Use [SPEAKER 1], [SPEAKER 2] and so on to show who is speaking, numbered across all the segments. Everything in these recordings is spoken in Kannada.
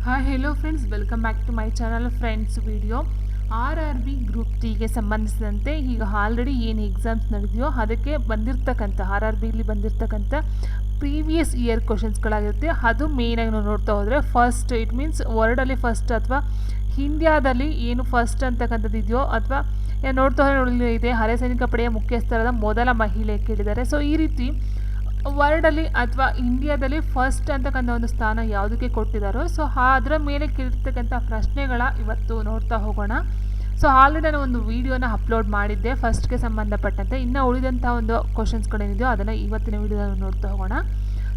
[SPEAKER 1] Hi hello friends, welcome back to my channel. Friends, video RRB group 3ಗೆ ಸಂಬಂಧಿಸಿದಂತೆ ಈಗ ಆಲ್ರೆಡಿ ಏನು ಎಕ್ಸಾಮ್ಸ್ ನಡೆದೆಯೋ ಅದಕ್ಕೆ ಬಂದಿರತಕ್ಕಂಥ RRBಲಿ ಬಂದಿರತಕ್ಕಂಥ ಪ್ರೀವಿಯಸ್ ಇಯರ್ ಕ್ವಶನ್ಸ್ಗಳಾಗಿರುತ್ತೆ. ಅದು ಮೇಯ್ನಾಗಿ ನಾವು ನೋಡ್ತಾ ಹೋದರೆ ಫಸ್ಟ್, ಇಟ್ ಮೀನ್ಸ್ ವರ್ಡಲ್ಲಿ ಫಸ್ಟ್ ಅಥವಾ ಇಂಡಿಯಾದಲ್ಲಿ ಏನು ಫಸ್ಟ್ ಅಂತಕ್ಕಂಥದ್ದು ಇದೆಯೋ ಅಥವಾ ನೋಡ್ತಾ ಹೋದರೆ ನೋಡಿ ಇದೆ ಅರೆ ಸೈನಿಕ ಪಡೆಯ ಮುಖ್ಯಸ್ಥರಾದ ಮೊದಲ ಮಹಿಳೆ ಕೇಳಿದ್ದಾರೆ. ಸೊ ಈ ರೀತಿ ವರ್ಲ್ಡಲ್ಲಿ ಅಥವಾ ಇಂಡಿಯಾದಲ್ಲಿ ಫಸ್ಟ್ ಅಂತಕ್ಕಂಥ ಒಂದು ಸ್ಥಾನ ಯಾವುದಕ್ಕೆ ಕೊಟ್ಟಿದ್ದಾರೋ ಸೊ ಅದರ ಮೇಲೆ ಕೇಳಿರ್ತಕ್ಕಂಥ ಪ್ರಶ್ನೆಗಳ ಇವತ್ತು ನೋಡ್ತಾ ಹೋಗೋಣ. ಸೊ ಆಲ್ರೆಡಿ ನಾನು ಒಂದು ವಿಡಿಯೋನ ಅಪ್ಲೋಡ್ ಮಾಡಿದ್ದೆ ಫಸ್ಟ್ಗೆ ಸಂಬಂಧಪಟ್ಟಂತೆ. ಇನ್ನು ಉಳಿದಂಥ ಒಂದು ಕ್ವಶನ್ಸ್ಗಳೇನಿದೆಯೋ ಅದನ್ನು ಇವತ್ತಿನ ವಿಡಿಯೋದಲ್ಲಿ ನೋಡ್ತಾ ಹೋಗೋಣ.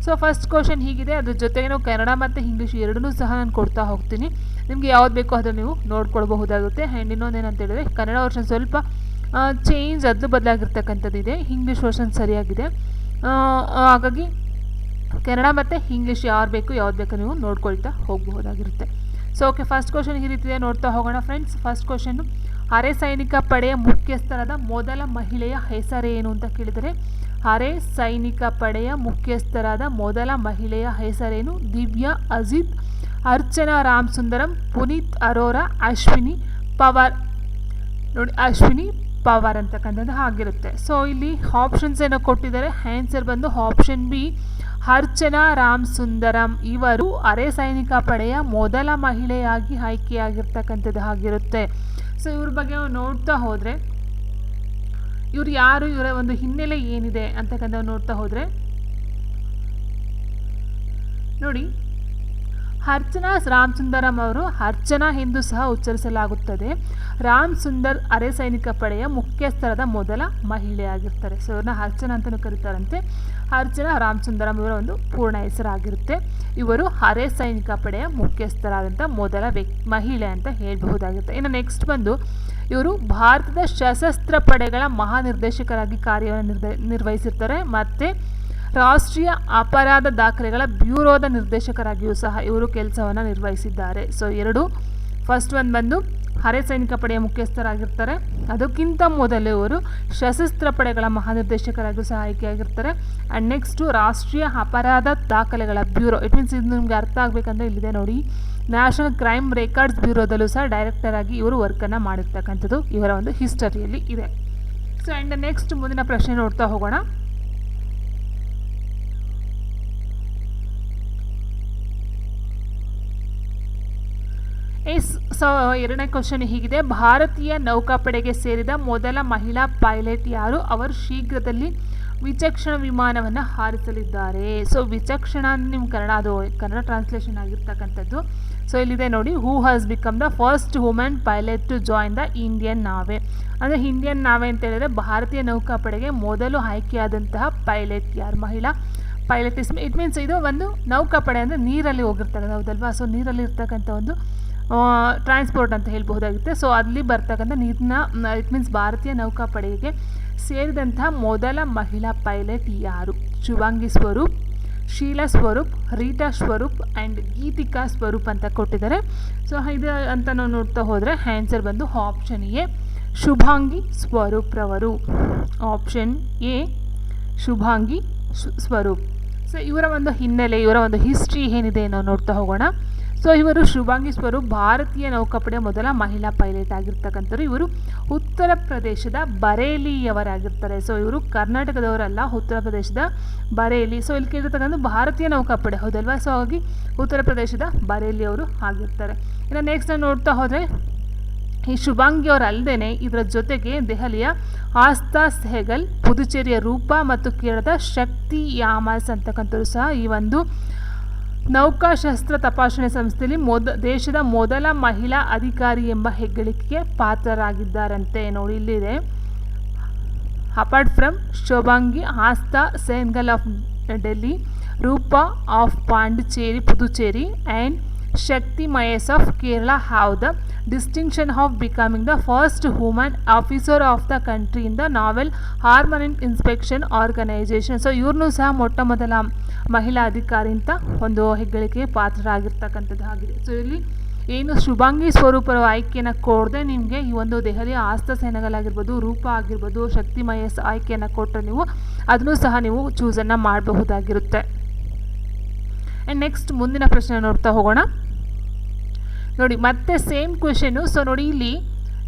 [SPEAKER 1] ಸೊ ಫಸ್ಟ್ ಕ್ವಶನ್ ಹೀಗಿದೆ, ಅದ್ರ ಜೊತೆಗೆ ನಾವು ಕನ್ನಡ ಮತ್ತು ಇಂಗ್ಲೀಷ್ ಎರಡನ್ನೂ ಸಹ ನಾನು ಕೊಡ್ತಾ ಹೋಗ್ತೀನಿ. ನಿಮಗೆ ಯಾವ್ದು ಬೇಕೋ ಅದನ್ನು ನೀವು ನೋಡ್ಕೊಳ್ಬಹುದಾಗುತ್ತೆ. ಆ್ಯಂಡ್ ಇನ್ನೊಂದೇನಂತ ಹೇಳಿದ್ರೆ ಕನ್ನಡ ವರ್ಷನ್ ಸ್ವಲ್ಪ ಚೇಂಜ್ ಅದು ಬದಲಾಗಿರ್ತಕ್ಕಂಥದ್ದಿದೆ, ಇಂಗ್ಲೀಷ್ ವರ್ಷನ್ ಸರಿಯಾಗಿದೆ. ಹಾಗಾಗಿ ಕನ್ನಡ ಮತ್ತು ಇಂಗ್ಲೀಷ್ ಯಾರು ಬೇಕು ಯಾವ್ದು ಬೇಕು ನೀವು ನೋಡ್ಕೊಳ್ತಾ ಹೋಗಬಹುದಾಗಿರುತ್ತೆ. ಸೊ ಓಕೆ, ಫಸ್ಟ್ ಕ್ವಶನ್ ಈ ರೀತಿಯ ನೋಡ್ತಾ ಹೋಗೋಣ ಫ್ರೆಂಡ್ಸ್. ಫಸ್ಟ್ ಕ್ವಶನ್ನು, ಅರೆ ಸೈನಿಕ ಪಡೆಯ ಮುಖ್ಯಸ್ಥರಾದ ಮೊದಲ ಮಹಿಳೆಯ ಹೆಸರೇನು ಅಂತ ಕೇಳಿದರೆ, ಅರೆ ಸೈನಿಕ ಪಡೆಯ ಮುಖ್ಯಸ್ಥರಾದ ಮೊದಲ ಮಹಿಳೆಯ ಹೆಸರೇನು? ದಿವ್ಯಾ, ಅಜಿತ್, ಅರ್ಚನಾ ರಾಮ್ ಸುಂದರಂ, ಪುನೀತ್ ಅರೋರಾ, ಅಶ್ವಿನಿ ಪವಾರ್. ನೋಡಿ, ಅಶ್ವಿನಿ ಪವಾರ್ ಅಂತಕ್ಕಂಥದ್ದು ಆಗಿರುತ್ತೆ. ಸೊ ಇಲ್ಲಿ ಆಪ್ಷನ್ಸ್ ಏನೋ ಕೊಟ್ಟಿದ್ದಾರೆ. ಆನ್ಸರ್ ಬಂದು ಆಪ್ಷನ್ ಬಿ, ಅರ್ಚನಾ ರಾಮ್ ಸುಂದರಂ. ಇವರು ಅರೆ ಸೈನಿಕ ಪಡೆಯ ಮೊದಲ ಮಹಿಳೆಯಾಗಿ ಆಯ್ಕೆಯಾಗಿರ್ತಕ್ಕಂಥದ್ದು ಆಗಿರುತ್ತೆ. ಸೊ ಇವ್ರ ಬಗ್ಗೆ ನೋಡ್ತಾ ಹೋದರೆ ಇವ್ರು ಯಾರು, ಇವರ ಒಂದು ಹಿನ್ನೆಲೆ ಏನಿದೆ ಅಂತಕ್ಕಂಥ ನೋಡ್ತಾ ಹೋದರೆ ನೋಡಿ, ಅರ್ಚನಾ ರಾಮ್ ಸುಂದರಂ ಅವರು ಅರ್ಚನಾ ಎಂದು ಸಹ ಉಚ್ಚರಿಸಲಾಗುತ್ತದೆ. ರಾಮ್ ಸುಂದರ್ ಅರೆ ಸೈನಿಕ ಪಡೆಯ ಮುಖ್ಯಸ್ಥರಾದ ಮೊದಲ ಮಹಿಳೆಯಾಗಿರ್ತಾರೆ. ಸೊ ಇವ್ರನ್ನ ಅರ್ಚನಾ ಅಂತಲೂ ಕರೀತಾರಂತೆ. ಅರ್ಚನಾ ರಾಮ್ ಸುಂದರಂ ಇವರ ಒಂದು ಪೂರ್ಣ ಹೆಸರಾಗಿರುತ್ತೆ. ಇವರು ಅರೆ ಸೈನಿಕ ಪಡೆಯ ಮುಖ್ಯಸ್ಥರಾದಂಥ ಮೊದಲ ಮಹಿಳೆ ಅಂತ ಹೇಳಬಹುದಾಗಿರುತ್ತೆ. ಇನ್ನು ನೆಕ್ಸ್ಟ್ ಬಂದು ಇವರು ಭಾರತದ ಸಶಸ್ತ್ರ ಪಡೆಗಳ ಮಹಾನಿರ್ದೇಶಕರಾಗಿ ಕಾರ್ಯವನ್ನು ನಿರ್ವಹಿಸಿರ್ತಾರೆ. ಮತ್ತು ರಾಷ್ಟ್ರೀಯ ಅಪರಾಧ ದಾಖಲೆಗಳ ಬ್ಯೂರೋದ ನಿರ್ದೇಶಕರಾಗಿಯೂ ಸಹ ಇವರು ಕೆಲಸವನ್ನು ನಿರ್ವಹಿಸಿದ್ದಾರೆ. ಸೊ ಎರಡು, ಫಸ್ಟ್ ಒಂದು ಬಂದು ಅರೆ ಸೈನಿಕ ಪಡೆಯ ಮುಖ್ಯಸ್ಥರಾಗಿರ್ತಾರೆ. ಅದಕ್ಕಿಂತ ಮೊದಲು ಇವರು ಸಶಸ್ತ್ರ ಪಡೆಗಳ ಮಹಾನಿರ್ದೇಶಕರಾಗಿಯೂ ಸಹ ಆಯ್ಕೆಯಾಗಿರ್ತಾರೆ. ಆ್ಯಂಡ್ ನೆಕ್ಸ್ಟು ರಾಷ್ಟ್ರೀಯ ಅಪರಾಧ ದಾಖಲೆಗಳ ಬ್ಯೂರೋ, ಇಟ್ ಮೀನ್ಸ್ ಇದು ನಿಮಗೆ ಅರ್ಥ ಆಗಬೇಕಂದ್ರೆ ಇಲ್ಲಿದೆ ನೋಡಿ, ನ್ಯಾಷನಲ್ ಕ್ರೈಮ್ ರೆಕಾರ್ಡ್ಸ್ ಬ್ಯೂರೋದಲ್ಲೂ ಸಹ ಡೈರೆಕ್ಟರ್ ಆಗಿ ಇವರು ವರ್ಕನ್ನು ಮಾಡಿರ್ತಕ್ಕಂಥದ್ದು ಇವರ ಒಂದು ಹಿಸ್ಟರಿಯಲ್ಲಿ ಇದೆ. ಸೊ ಆ್ಯಂಡ್ ನೆಕ್ಸ್ಟ್ ಮುಂದಿನ ಪ್ರಶ್ನೆ ನೋಡ್ತಾ ಹೋಗೋಣ. ಸೊ ಎರಡನೇ ಕ್ವಶನ್ ಹೀಗಿದೆ, ಭಾರತೀಯ ನೌಕಾಪಡೆಗೆ ಸೇರಿದ ಮೊದಲ ಮಹಿಳಾ ಪೈಲಟ್ ಯಾರು? ಅವರು ಶೀಘ್ರದಲ್ಲಿ ವಿಚಕ್ಷಣ ವಿಮಾನವನ್ನು ಹಾರಿಸಲಿದ್ದಾರೆ. ಸೊ ವಿಚಕ್ಷಣ ನಿಮ್ಮ ಕನ್ನಡ ಟ್ರಾನ್ಸ್ಲೇಷನ್ ಆಗಿರ್ತಕ್ಕಂಥದ್ದು. ಸೊ ಇಲ್ಲಿದೆ ನೋಡಿ, who has become the first women pilot to join the Indian navy. ಅಂದರೆ ಇಂಡಿಯನ್ ನಾವೆ ಅಂತ ಹೇಳಿದ್ರೆ ಭಾರತೀಯ ನೌಕಾಪಡೆಗೆ ಮೊದಲು ಆಯ್ಕೆಯಾದಂತಹ ಪೈಲಟ್ ಯಾರು? ಮಹಿಳಾ ಪೈಲಟ್. ಇಟ್ ಮೀನ್ಸ್ ಇದು ಒಂದು ನೌಕಾಪಡೆ ಅಂದರೆ ನೀರಲ್ಲಿ ಹೋಗಿರ್ತಕ್ಕಂಥ, ಹೌದಲ್ವಾ? ಸೊ ನೀರಲ್ಲಿ ಇರ್ತಕ್ಕಂಥ ಒಂದು ಟ್ರಾನ್ಸ್ಪೋರ್ಟ್ ಅಂತ ಹೇಳ್ಬಹುದಾಗುತ್ತೆ. ಸೊ ಅಲ್ಲಿ ಬರ್ತಕ್ಕಂಥ ನೀರಿನ, ಇಟ್ ಮೀನ್ಸ್ ಭಾರತೀಯ ನೌಕಾಪಡೆಗೆ ಸೇರಿದಂತಹ ಮೊದಲ ಮಹಿಳಾ ಪೈಲಟ್ ಯಾರು? ಶುಭಾಂಗಿ ಸ್ವರೂಪ್, ಶೀಲಾ ಸ್ವರೂಪ್, ರೀಟಾ ಸ್ವರೂಪ್ ಆ್ಯಂಡ್ ಗೀತಿಕಾ ಸ್ವರೂಪ್ ಅಂತ ಕೊಟ್ಟಿದ್ದಾರೆ. ಸೊ ಇದು ಅಂತ ನಾವು ನೋಡ್ತಾ ಹೋದರೆ ಆನ್ಸರ್ ಬಂದು ಆಪ್ಷನ್ ಎ, ಶುಭಾಂಗಿ ಸ್ವರೂಪ್ರವರು. Option A, Shubhangi Swaroop. So ಇವರ ಒಂದು ಹಿನ್ನೆಲೆ, ಇವರ ಒಂದು ಹಿಸ್ಟ್ರಿ ಏನಿದೆ ನಾವು ನೋಡ್ತಾ ಹೋಗೋಣ. ಸೊ ಇವರು ಶುಭಾಂಗಿ ಸ್ವರೂಪ್ ಭಾರತೀಯ ನೌಕಾಪಡೆಯ ಮೊದಲ ಮಹಿಳಾ ಪೈಲಟ್ ಆಗಿರ್ತಕ್ಕಂಥವ್ರು. ಇವರು ಉತ್ತರ ಪ್ರದೇಶದ ಬರೇಲಿಯವರಾಗಿರ್ತಾರೆ. ಸೊ ಇವರು ಕರ್ನಾಟಕದವರಲ್ಲ, ಉತ್ತರ ಪ್ರದೇಶದ ಬರೇಲಿ. ಸೊ ಇಲ್ಲಿ ಕೇಳಿರ್ತಕ್ಕಂಥ ಭಾರತೀಯ ನೌಕಾಪಡೆ, ಹೌದಲ್ವಾ? ಸೊ ಹಾಗಾಗಿ ಉತ್ತರ ಪ್ರದೇಶದ ಬರೇಲಿಯವರು ಆಗಿರ್ತಾರೆ. ಇನ್ನು ನೆಕ್ಸ್ಟ್ ನಾವು ನೋಡ್ತಾ ಹೋದರೆ ಈ ಶುಭಾಂಗಿ ಅವರಲ್ಲದೆ ಇದರ ಜೊತೆಗೆ ದೆಹಲಿಯ ಆಸ್ಥಾ ಸೆಹಗಲ್, ಪುದುಚೇರಿಯ ರೂಪ ಮತ್ತು ಕೇರಳದ ಶಕ್ತಿ ಯಾಮಾಸ್ ಅಂತಕ್ಕಂಥವ್ರು ಸಹ ಈ ಒಂದು ನೌಕಾಶಸ್ತ್ರ ತಪಾಸಣೆ ಸಂಸ್ಥೆಯಲ್ಲಿ ದೇಶದ ಮೊದಲ ಮಹಿಳಾ ಅಧಿಕಾರಿ ಎಂಬ ಹೆಗ್ಗಳಿಕೆಗೆ ಪಾತ್ರರಾಗಿದ್ದಾರಂತೆ. ನೋಡಿ ಇಲ್ಲಿದೆ, apart from Shubhangi, Astha Sehgal of Delhi, Rupa of Pondicherry Puducherry and Shakti Maiya of Kerala have the distinction of becoming the first woman officer of the country in the naval armament inspection organisation. So ಇವ್ರನ್ನೂ ಸಹ ಮೊಟ್ಟ ಮೊದಲ ಮಹಿಳಾ ಅಧಿಕಾರಿ ಅಂತ ಒಂದು ಹೆಗ್ಗಳಿಕೆಗೆ ಪಾತ್ರರಾಗಿರ್ತಕ್ಕಂಥದ್ದು ಆಗಿದೆ. ಸೊ ಇಲ್ಲಿ ಏನು ಶುಭಾಂಗಿ ಸ್ವರೂಪರ ಆಯ್ಕೆಯನ್ನು ಕೊಡದೆ ನಿಮಗೆ ಈ ಒಂದು ದೆಹಲಿಯ ಆಸ್ಥಾ ಸೆಹಗಲ್ ಆಗಿರ್ಬೋದು, ರೂಪ ಆಗಿರ್ಬೋದು, ಶಕ್ತಿ ಮಯೇಸ್ ಆಯ್ಕೆಯನ್ನು ಕೊಟ್ಟರೆ ನೀವು ಅದನ್ನು ಸಹ ನೀವು ಚೂಸನ್ನು ಮಾಡಬಹುದಾಗಿರುತ್ತೆ. ಆ್ಯಂಡ್ ನೆಕ್ಸ್ಟ್ ಮುಂದಿನ ಪ್ರಶ್ನೆ ನೋಡ್ತಾ ಹೋಗೋಣ. ನೋಡಿ ಮತ್ತೆ ಸೇಮ್ ಕ್ವೆಶನು. ಸೊ ನೋಡಿ ಇಲ್ಲಿ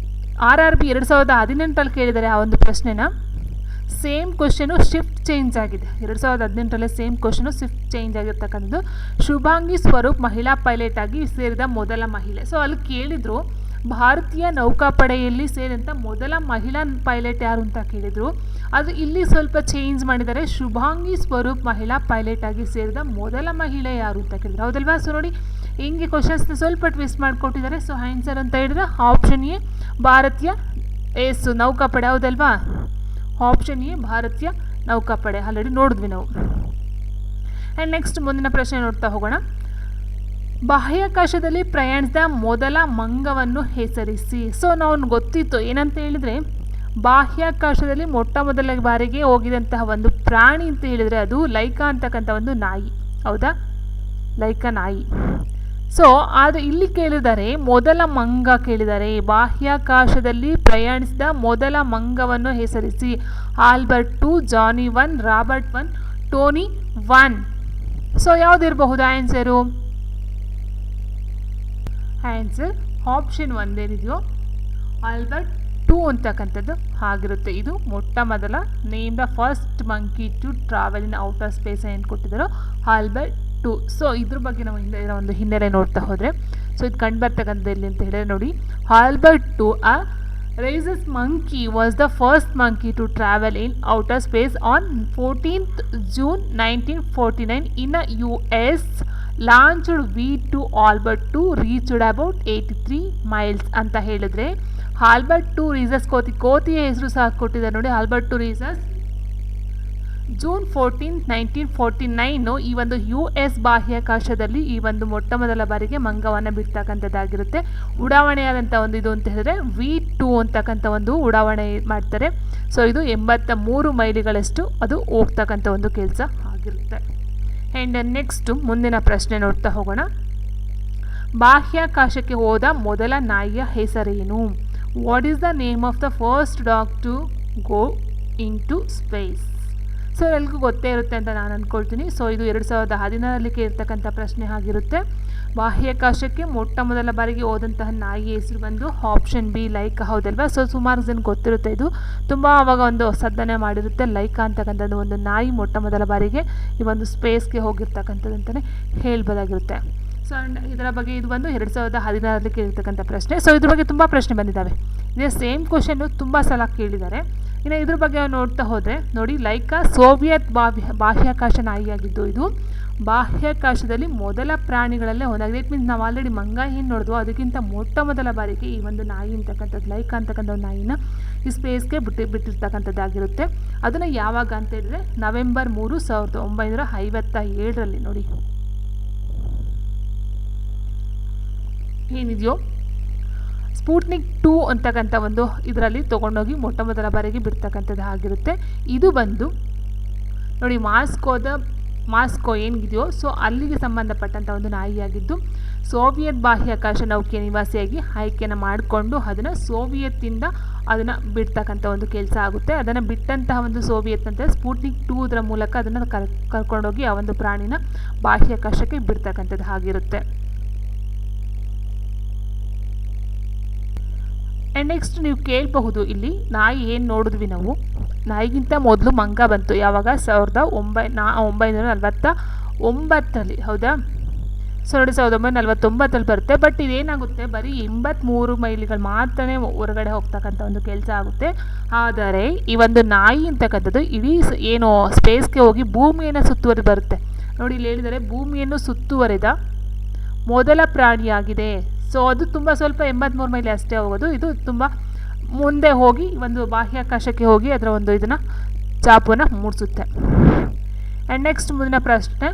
[SPEAKER 1] RRB 2018 ಕೇಳಿದ್ದಾರೆ ಆ ಒಂದು ಪ್ರಶ್ನೆನ. ಸೇಮ್ ಕ್ವೆಶನು ಶಿಫ್ಟ್ ಚೇಂಜ್ ಆಗಿದೆ. 2018 ಸೇಮ್ ಕ್ವೆಶನು ಶಿಫ್ಟ್ ಚೇಂಜ್ ಆಗಿರ್ತಕ್ಕಂಥದ್ದು. ಶುಭಾಂಗಿ ಸ್ವರೂಪ್ ಮಹಿಳಾ ಪೈಲಟ್ ಆಗಿ ಸೇರಿದ ಮೊದಲ ಮಹಿಳೆ. ಸೊ ಅಲ್ಲಿ ಕೇಳಿದರು ಭಾರತೀಯ ನೌಕಾಪಡೆಯಲ್ಲಿ ಸೇರಿದಂಥ ಮೊದಲ ಮಹಿಳಾ ಪೈಲಟ್ ಯಾರು ಅಂತ ಕೇಳಿದರು. ಅದು ಇಲ್ಲಿ ಸ್ವಲ್ಪ ಚೇಂಜ್ ಮಾಡಿದ್ದಾರೆ. ಶುಭಾಂಗಿ ಸ್ವರೂಪ್ ಮಹಿಳಾ ಪೈಲಟ್ ಆಗಿ ಸೇರಿದ ಮೊದಲ ಮಹಿಳೆ ಯಾರು ಅಂತ ಕೇಳಿದ್ರು. ಹೌದಲ್ವಾ? ಸೊ ನೋಡಿ ಹಿಂಗೆ ಕ್ವಶನ್ಸ್ನ ಸ್ವಲ್ಪ ಟ್ವಿಸ್ಟ್ ಮಾಡಿಕೊಟ್ಟಿದ್ದಾರೆ. ಸೊ ಆನ್ಸರ್ ಅಂತ ಹೇಳಿದ್ರೆ ಆಪ್ಷನ್ ಎ ಭಾರತೀಯ ನೌಕಾಪಡೆ. ಹೌದಲ್ವಾ? ಆಪ್ಷನ್ ಎ ಭಾರತೀಯ ನೌಕಾಪಡೆ ಆಲ್ರೆಡಿ ನೋಡಿದ್ವಿ ನಾವು. ಆ್ಯಂಡ್ ನೆಕ್ಸ್ಟ್ ಮುಂದಿನ ಪ್ರಶ್ನೆ ನೋಡ್ತಾ ಹೋಗೋಣ. ಬಾಹ್ಯಾಕಾಶದಲ್ಲಿ ಪ್ರಯಾಣಿಸಿದ ಮೊದಲ ಮಂಗವನ್ನು ಹೆಸರಿಸಿ. ಸೊ ನಾವು ಗೊತ್ತಿತ್ತು ಏನಂತ ಹೇಳಿದರೆ ಬಾಹ್ಯಾಕಾಶದಲ್ಲಿ ಮೊಟ್ಟ ಮೊದಲ ಬಾರಿಗೆ ಹೋಗಿದಂತಹ ಒಂದು ಪ್ರಾಣಿ ಅಂತ ಹೇಳಿದರೆ ಅದು ಲೈಕಾ ಅಂತಕ್ಕಂಥ ಒಂದು ನಾಯಿ. ಹೌದಾ? ಲೈಕಾ ನಾಯಿ. ಸೊ ಅದು ಇಲ್ಲಿ ಕೇಳಿದ್ದಾರೆ ಮೊದಲ ಮಂಗ ಕೇಳಿದ್ದಾರೆ. ಬಾಹ್ಯಾಕಾಶದಲ್ಲಿ ಪ್ರಯಾಣಿಸಿದ ಮೊದಲ ಮಂಗವನ್ನು ಹೆಸರಿಸಿ. Albert 2, Johnny 1, Robert 1, Tony 1. So ಯಾವುದಿರಬಹುದು ಆನ್ಸರು? ಆನ್ಸರ್ ಆಪ್ಷನ್ 1 ಏನಿದೆಯೋ ಆಲ್ಬರ್ಟ್ 2 ಅಂತಕ್ಕಂಥದ್ದು ಆಗಿರುತ್ತೆ. ಇದು ಮೊಟ್ಟ ಮೊದಲ name the first monkey to travel in outer space ಏನು ಕೊಟ್ಟಿದ್ದಾರೋ ಆಲ್ಬರ್ಟ್ 2. ಸೊ ಇದ್ರ ಬಗ್ಗೆ ನಾವು ಇದರ ಒಂದು ಹಿನ್ನೆಲೆ ನೋಡ್ತಾ ಹೋದರೆ ಸೊ ಇದು ಕಂಡು ಬರ್ತಕ್ಕಂಥದ್ದು ಎಲ್ಲಿ ಅಂತ ಹೇಳಿದ್ರೆ ನೋಡಿ Albert 2 rhesus monkey was the first monkey to travel in outer space on 14th June 1949 in US. Launched V2 Albert 2 reached about 83 miles ಅಂತ ಹೇಳಿದ್ರೆ ಆಲ್ಬರ್ಟ್ 2 ರೀಸಸ್ ಕೋತಿಯ ಹೆಸರು ಸಹ ಕೊಟ್ಟಿದ್ದಾರೆ ನೋಡಿ. ಆಲ್ಬರ್ಟ್ 2 ರೀಸಸ್ June 14th 1949 ಈ ಒಂದು US ಬಾಹ್ಯಾಕಾಶದಲ್ಲಿ ಈ ಒಂದು ಮೊಟ್ಟ ಮೊದಲ ಬಾರಿಗೆ ಮಂಗವನ್ನು ಬಿಡ್ತಕ್ಕಂಥದ್ದಾಗಿರುತ್ತೆ. ಉಡಾವಣೆಯಾದಂಥ ಒಂದು ಇದು ಅಂತ ಹೇಳಿದ್ರೆ V2 ಅಂತಕ್ಕಂಥ ಒಂದು ಉಡಾವಣೆ ಮಾಡ್ತಾರೆ. ಸೊ ಇದು 83 ಮೈಲಿಗಳಷ್ಟು ಅದು ಹೋಗ್ತಕ್ಕಂಥ ಒಂದು ಕೆಲಸ ಆಗಿರುತ್ತೆ. ಆ್ಯಂಡ್ ನೆಕ್ಸ್ಟು ಮುಂದಿನ ಪ್ರಶ್ನೆ ನೋಡ್ತಾ ಹೋಗೋಣ. ಬಾಹ್ಯಾಕಾಶಕ್ಕೆ ಹೋದ ಮೊದಲ ನಾಯಿಯ ಹೆಸರೇನು? What is the name of the first dog to go in to space? So ಎಲ್ರಿಗೂ ಗೊತ್ತೇ ಇರುತ್ತೆ ಅಂತ ನಾನು ಅಂದ್ಕೊಳ್ತೀನಿ. ಸೊ ಇದು 2016 ಇರ್ತಕ್ಕಂಥ ಪ್ರಶ್ನೆ ಆಗಿರುತ್ತೆ. ಬಾಹ್ಯಾಕಾಶಕ್ಕೆ ಮೊಟ್ಟ ಮೊದಲ ಬಾರಿಗೆ ಹೋದಂತಹ ನಾಯಿ ಹೆಸರು ಬಂದು ಆಪ್ಷನ್ ಬಿ ಲೈಕಾ. ಹೌದಲ್ವಾ? ಸೊ ಸುಮಾರು ಜನ ಗೊತ್ತಿರುತ್ತೆ. ಇದು ತುಂಬ ಆವಾಗ ಒಂದು ಸಾಧನೆ ಮಾಡಿರುತ್ತೆ. ಲೈಕಾ ಅಂತಕ್ಕಂಥದ್ದು ಒಂದು ನಾಯಿ ಮೊಟ್ಟ ಮೊದಲ ಬಾರಿಗೆ ಈ ಒಂದು ಸ್ಪೇಸ್ಗೆ ಹೋಗಿರ್ತಕ್ಕಂಥದ್ದು ಅಂತಲೇ ಹೇಳ್ಬೋದಾಗಿರುತ್ತೆ. ಸೊ ಇದರ ಬಗ್ಗೆ ಇದು ಬಂದು 2016 ಇರ್ತಕ್ಕಂಥ ಪ್ರಶ್ನೆ. ಸೊ ಇದ್ರ ಬಗ್ಗೆ ತುಂಬ ಪ್ರಶ್ನೆ ಬಂದಿದ್ದಾವೆ. ಇದೇ ಸೇಮ್ ಕ್ವಶನ್ನು ತುಂಬ ಸಲ ಕೇಳಿದ್ದಾರೆ. ಇನ್ನು ಇದ್ರ ಬಗ್ಗೆ ನೋಡ್ತಾ ಹೋದರೆ ನೋಡಿ ಲೈಕಾ ಸೋವಿಯತ್ ಬಾಹ್ಯಾಕಾಶ ನಾಯಿಯಾಗಿದ್ದು ಇದು ಬಾಹ್ಯಾಕಾಶದಲ್ಲಿ ಮೊದಲ ಪ್ರಾಣಿಗಳಲ್ಲೇ ಒಂದಾಗಿದೆ. ಇಟ್ ಮೀನ್ಸ್ ನಾವು ಆಲ್ರೆಡಿ ಮಂಗ ಏನು ನೋಡಿದ್ವು ಅದಕ್ಕಿಂತ ಮೊಟ್ಟ ಮೊದಲ ಬಾರಿಗೆ ಈ ಒಂದು ನಾಯಿ ಅಂತಕ್ಕಂಥದ್ದು ಲೈಕಾ ಅಂತಕ್ಕಂಥ ಒಂದು ನಾಯಿನ ಈ ಸ್ಪೇಸ್ಗೆ ಬಿಟ್ಟಿರ್ತಕ್ಕಂಥದ್ದಾಗಿರುತ್ತೆ. ಅದನ್ನು ಯಾವಾಗ ಅಂತ ಹೇಳಿದ್ರೆ ನವೆಂಬರ್ 3, 1957 ನೋಡಿ ಏನಿದೆಯೋ ಸ್ಪೂಟ್ನಿಕ್ 2 ಅಂತಕ್ಕಂಥ ಒಂದು ಇದರಲ್ಲಿ ತೊಗೊಂಡೋಗಿ ಮೊಟ್ಟ ಮೊದಲ ಬಾರಿಗೆ ಬಿಡ್ತಕ್ಕಂಥದ್ದು ಆಗಿರುತ್ತೆ. ಇದು ಬಂದು ನೋಡಿ ಮಾಸ್ಕೋ ಏನಿದೆಯೋ ಸೊ ಅಲ್ಲಿಗೆ ಸಂಬಂಧಪಟ್ಟಂಥ ಒಂದು ನಾಯಿಯಾಗಿದ್ದು ಸೋವಿಯತ್ ಬಾಹ್ಯಾಕಾಶ ನೌಕೆಯ ನಿವಾಸಿಯಾಗಿ ಆಯ್ಕೆಯನ್ನು ಮಾಡಿಕೊಂಡು ಅದನ್ನು ಸೋವಿಯತ್ತಿಂದ ಅದನ್ನು ಬಿಡ್ತಕ್ಕಂಥ ಒಂದು ಕೆಲಸ ಆಗುತ್ತೆ. ಅದನ್ನು ಬಿಟ್ಟಂತಹ ಒಂದು ಸೋವಿಯತ್ ಅಂತ ಸ್ಪೂಟ್ನಿಕ್ 2 ಇದರ ಮೂಲಕ ಅದನ್ನು ಕರ್ಕೊಂಡೋಗಿ ಆ ಒಂದು ಪ್ರಾಣಿನ ಬಾಹ್ಯಾಕಾಶಕ್ಕೆ ಬಿಡ್ತಕ್ಕಂಥದ್ದು ಆಗಿರುತ್ತೆ. ಆ್ಯಂಡ್ ನೆಕ್ಸ್ಟ್ ನೀವು ಕೇಳಬಹುದು ಇಲ್ಲಿ ನಾಯಿ ಏನು ನೋಡಿದ್ವಿ ನಾವು ನಾಯಿಗಿಂತ ಮೊದಲು ಮಂಗ ಬಂತು ಯಾವಾಗ 1949 ಹೌದಾ? ಸೊ ನೋಡಿ 1949 ಬರುತ್ತೆ. ಬಟ್ ಇದೇನಾಗುತ್ತೆ ಬರೀ 83 ಮೈಲಿಗಳು ಮಾತ್ರ ಹೊರಗಡೆ ಹೋಗ್ತಕ್ಕಂಥ ಒಂದು ಕೆಲಸ ಆಗುತ್ತೆ. ಆದರೆ ಈ ಒಂದು ನಾಯಿ ಅಂತಕ್ಕಂಥದ್ದು ಇಡೀ ಏನು ಸ್ಪೇಸ್ಗೆ ಹೋಗಿ ಭೂಮಿಯನ್ನು ಸುತ್ತುವರಿ ಬರುತ್ತೆ ನೋಡಿ. ಇಲ್ಲಿ ಹೇಳಿದರೆ ಭೂಮಿಯನ್ನು ಸುತ್ತುವರಿದ ಮೊದಲ ಪ್ರಾಣಿಯಾಗಿದೆ. ಸೊ ಅದು ತುಂಬ ಸ್ವಲ್ಪ 83 ಮೈಲಿ ಅಷ್ಟೇ ಹೋಗೋದು. ಇದು ತುಂಬ ಮುಂದೆ ಹೋಗಿ ಒಂದು ಬಾಹ್ಯಾಕಾಶಕ್ಕೆ ಹೋಗಿ ಅದರ ಒಂದು ಇದನ್ನು ಚಾಪುವನ್ನು ಮೂಡಿಸುತ್ತೆ. ಆ್ಯಂಡ್ ನೆಕ್ಸ್ಟ್ ಮುಂದಿನ ಪ್ರಶ್ನೆ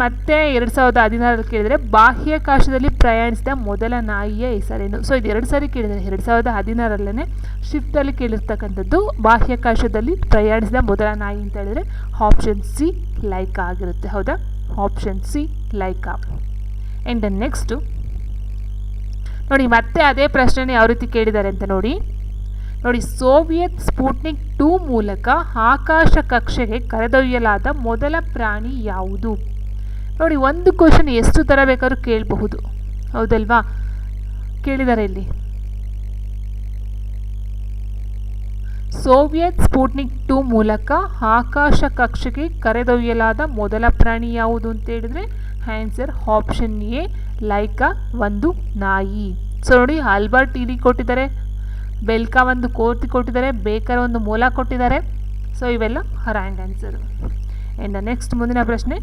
[SPEAKER 1] ಮತ್ತೆ 2016 ಕೇಳಿದರೆ ಬಾಹ್ಯಾಕಾಶದಲ್ಲಿ ಪ್ರಯಾಣಿಸಿದ ಮೊದಲ ನಾಯಿಯ ಹೆಸರೇನು? ಸೊ ಇದು 2 ಸಾರಿ ಕೇಳಿದರೆ 2016 ಶಿಫ್ಟಲ್ಲಿ ಕೇಳಿರ್ತಕ್ಕಂಥದ್ದು ಬಾಹ್ಯಾಕಾಶದಲ್ಲಿ ಪ್ರಯಾಣಿಸಿದ ಮೊದಲ ನಾಯಿ ಅಂತ ಹೇಳಿದರೆ ಆಪ್ಷನ್ ಸಿ ಲೈಕಾ ಆಗಿರುತ್ತೆ. ಹೌದಾ? Option C Laika. And next ನೋಡಿ ಮತ್ತೆ ಅದೇ ಪ್ರಶ್ನೆ ಯಾವ ರೀತಿ ಕೇಳಿದ್ದಾರೆ ಅಂತ ನೋಡಿ ಸೋವಿಯತ್ ಸ್ಪೂಟ್ನಿಕ್ 2 ಮೂಲಕ ಆಕಾಶ ಕಕ್ಷೆಗೆ ಕರೆದೊಯ್ಯಲಾದ ಮೊದಲ ಪ್ರಾಣಿ ಯಾವುದು? ನೋಡಿ ಒಂದು ಕ್ವಶನ್ ಎಷ್ಟು ಥರ ಬೇಕಾದ್ರೂ ಕೇಳಬಹುದು. ಹೌದಲ್ವಾ? ಕೇಳಿದ್ದಾರೆ ಇಲ್ಲಿ. ಸೋವಿಯತ್ ಸ್ಪುಟ್ನಿಕ್ 2 ಮೂಲಕ ಆಕಾಶ ಕಕ್ಷೆಗೆ ಕರೆದೊಯ್ಯಲಾದ ಮೊದಲ ಪ್ರಾಣಿ ಯಾವುದು ಅಂತ ಹೇಳಿದ್ರೆ ಆನ್ಸರ್ ಆಪ್ಷನ್ ಎ ಲೈಕಾ, ಒಂದು ನಾಯಿ. ಸೊ ನೋಡಿ, ಆಲ್ಬರ್ಟ್ ಇಲಿ ಕೊಟ್ಟಿದ್ದಾರೆ, ಬೆಲ್ಕಾ ಒಂದು ಕೋತಿ ಕೊಟ್ಟಿದ್ದಾರೆ, ಬೇಕರ್ ಒಂದು ಮೊಲ ಕೊಟ್ಟಿದ್ದಾರೆ. ಸೊ ಇವೆಲ್ಲ ರಾಂಗ್ ಆನ್ಸರ್. ಆ್ಯಂಡ್ ನೆಕ್ಸ್ಟ್ ಮುಂದಿನ ಪ್ರಶ್ನೆ.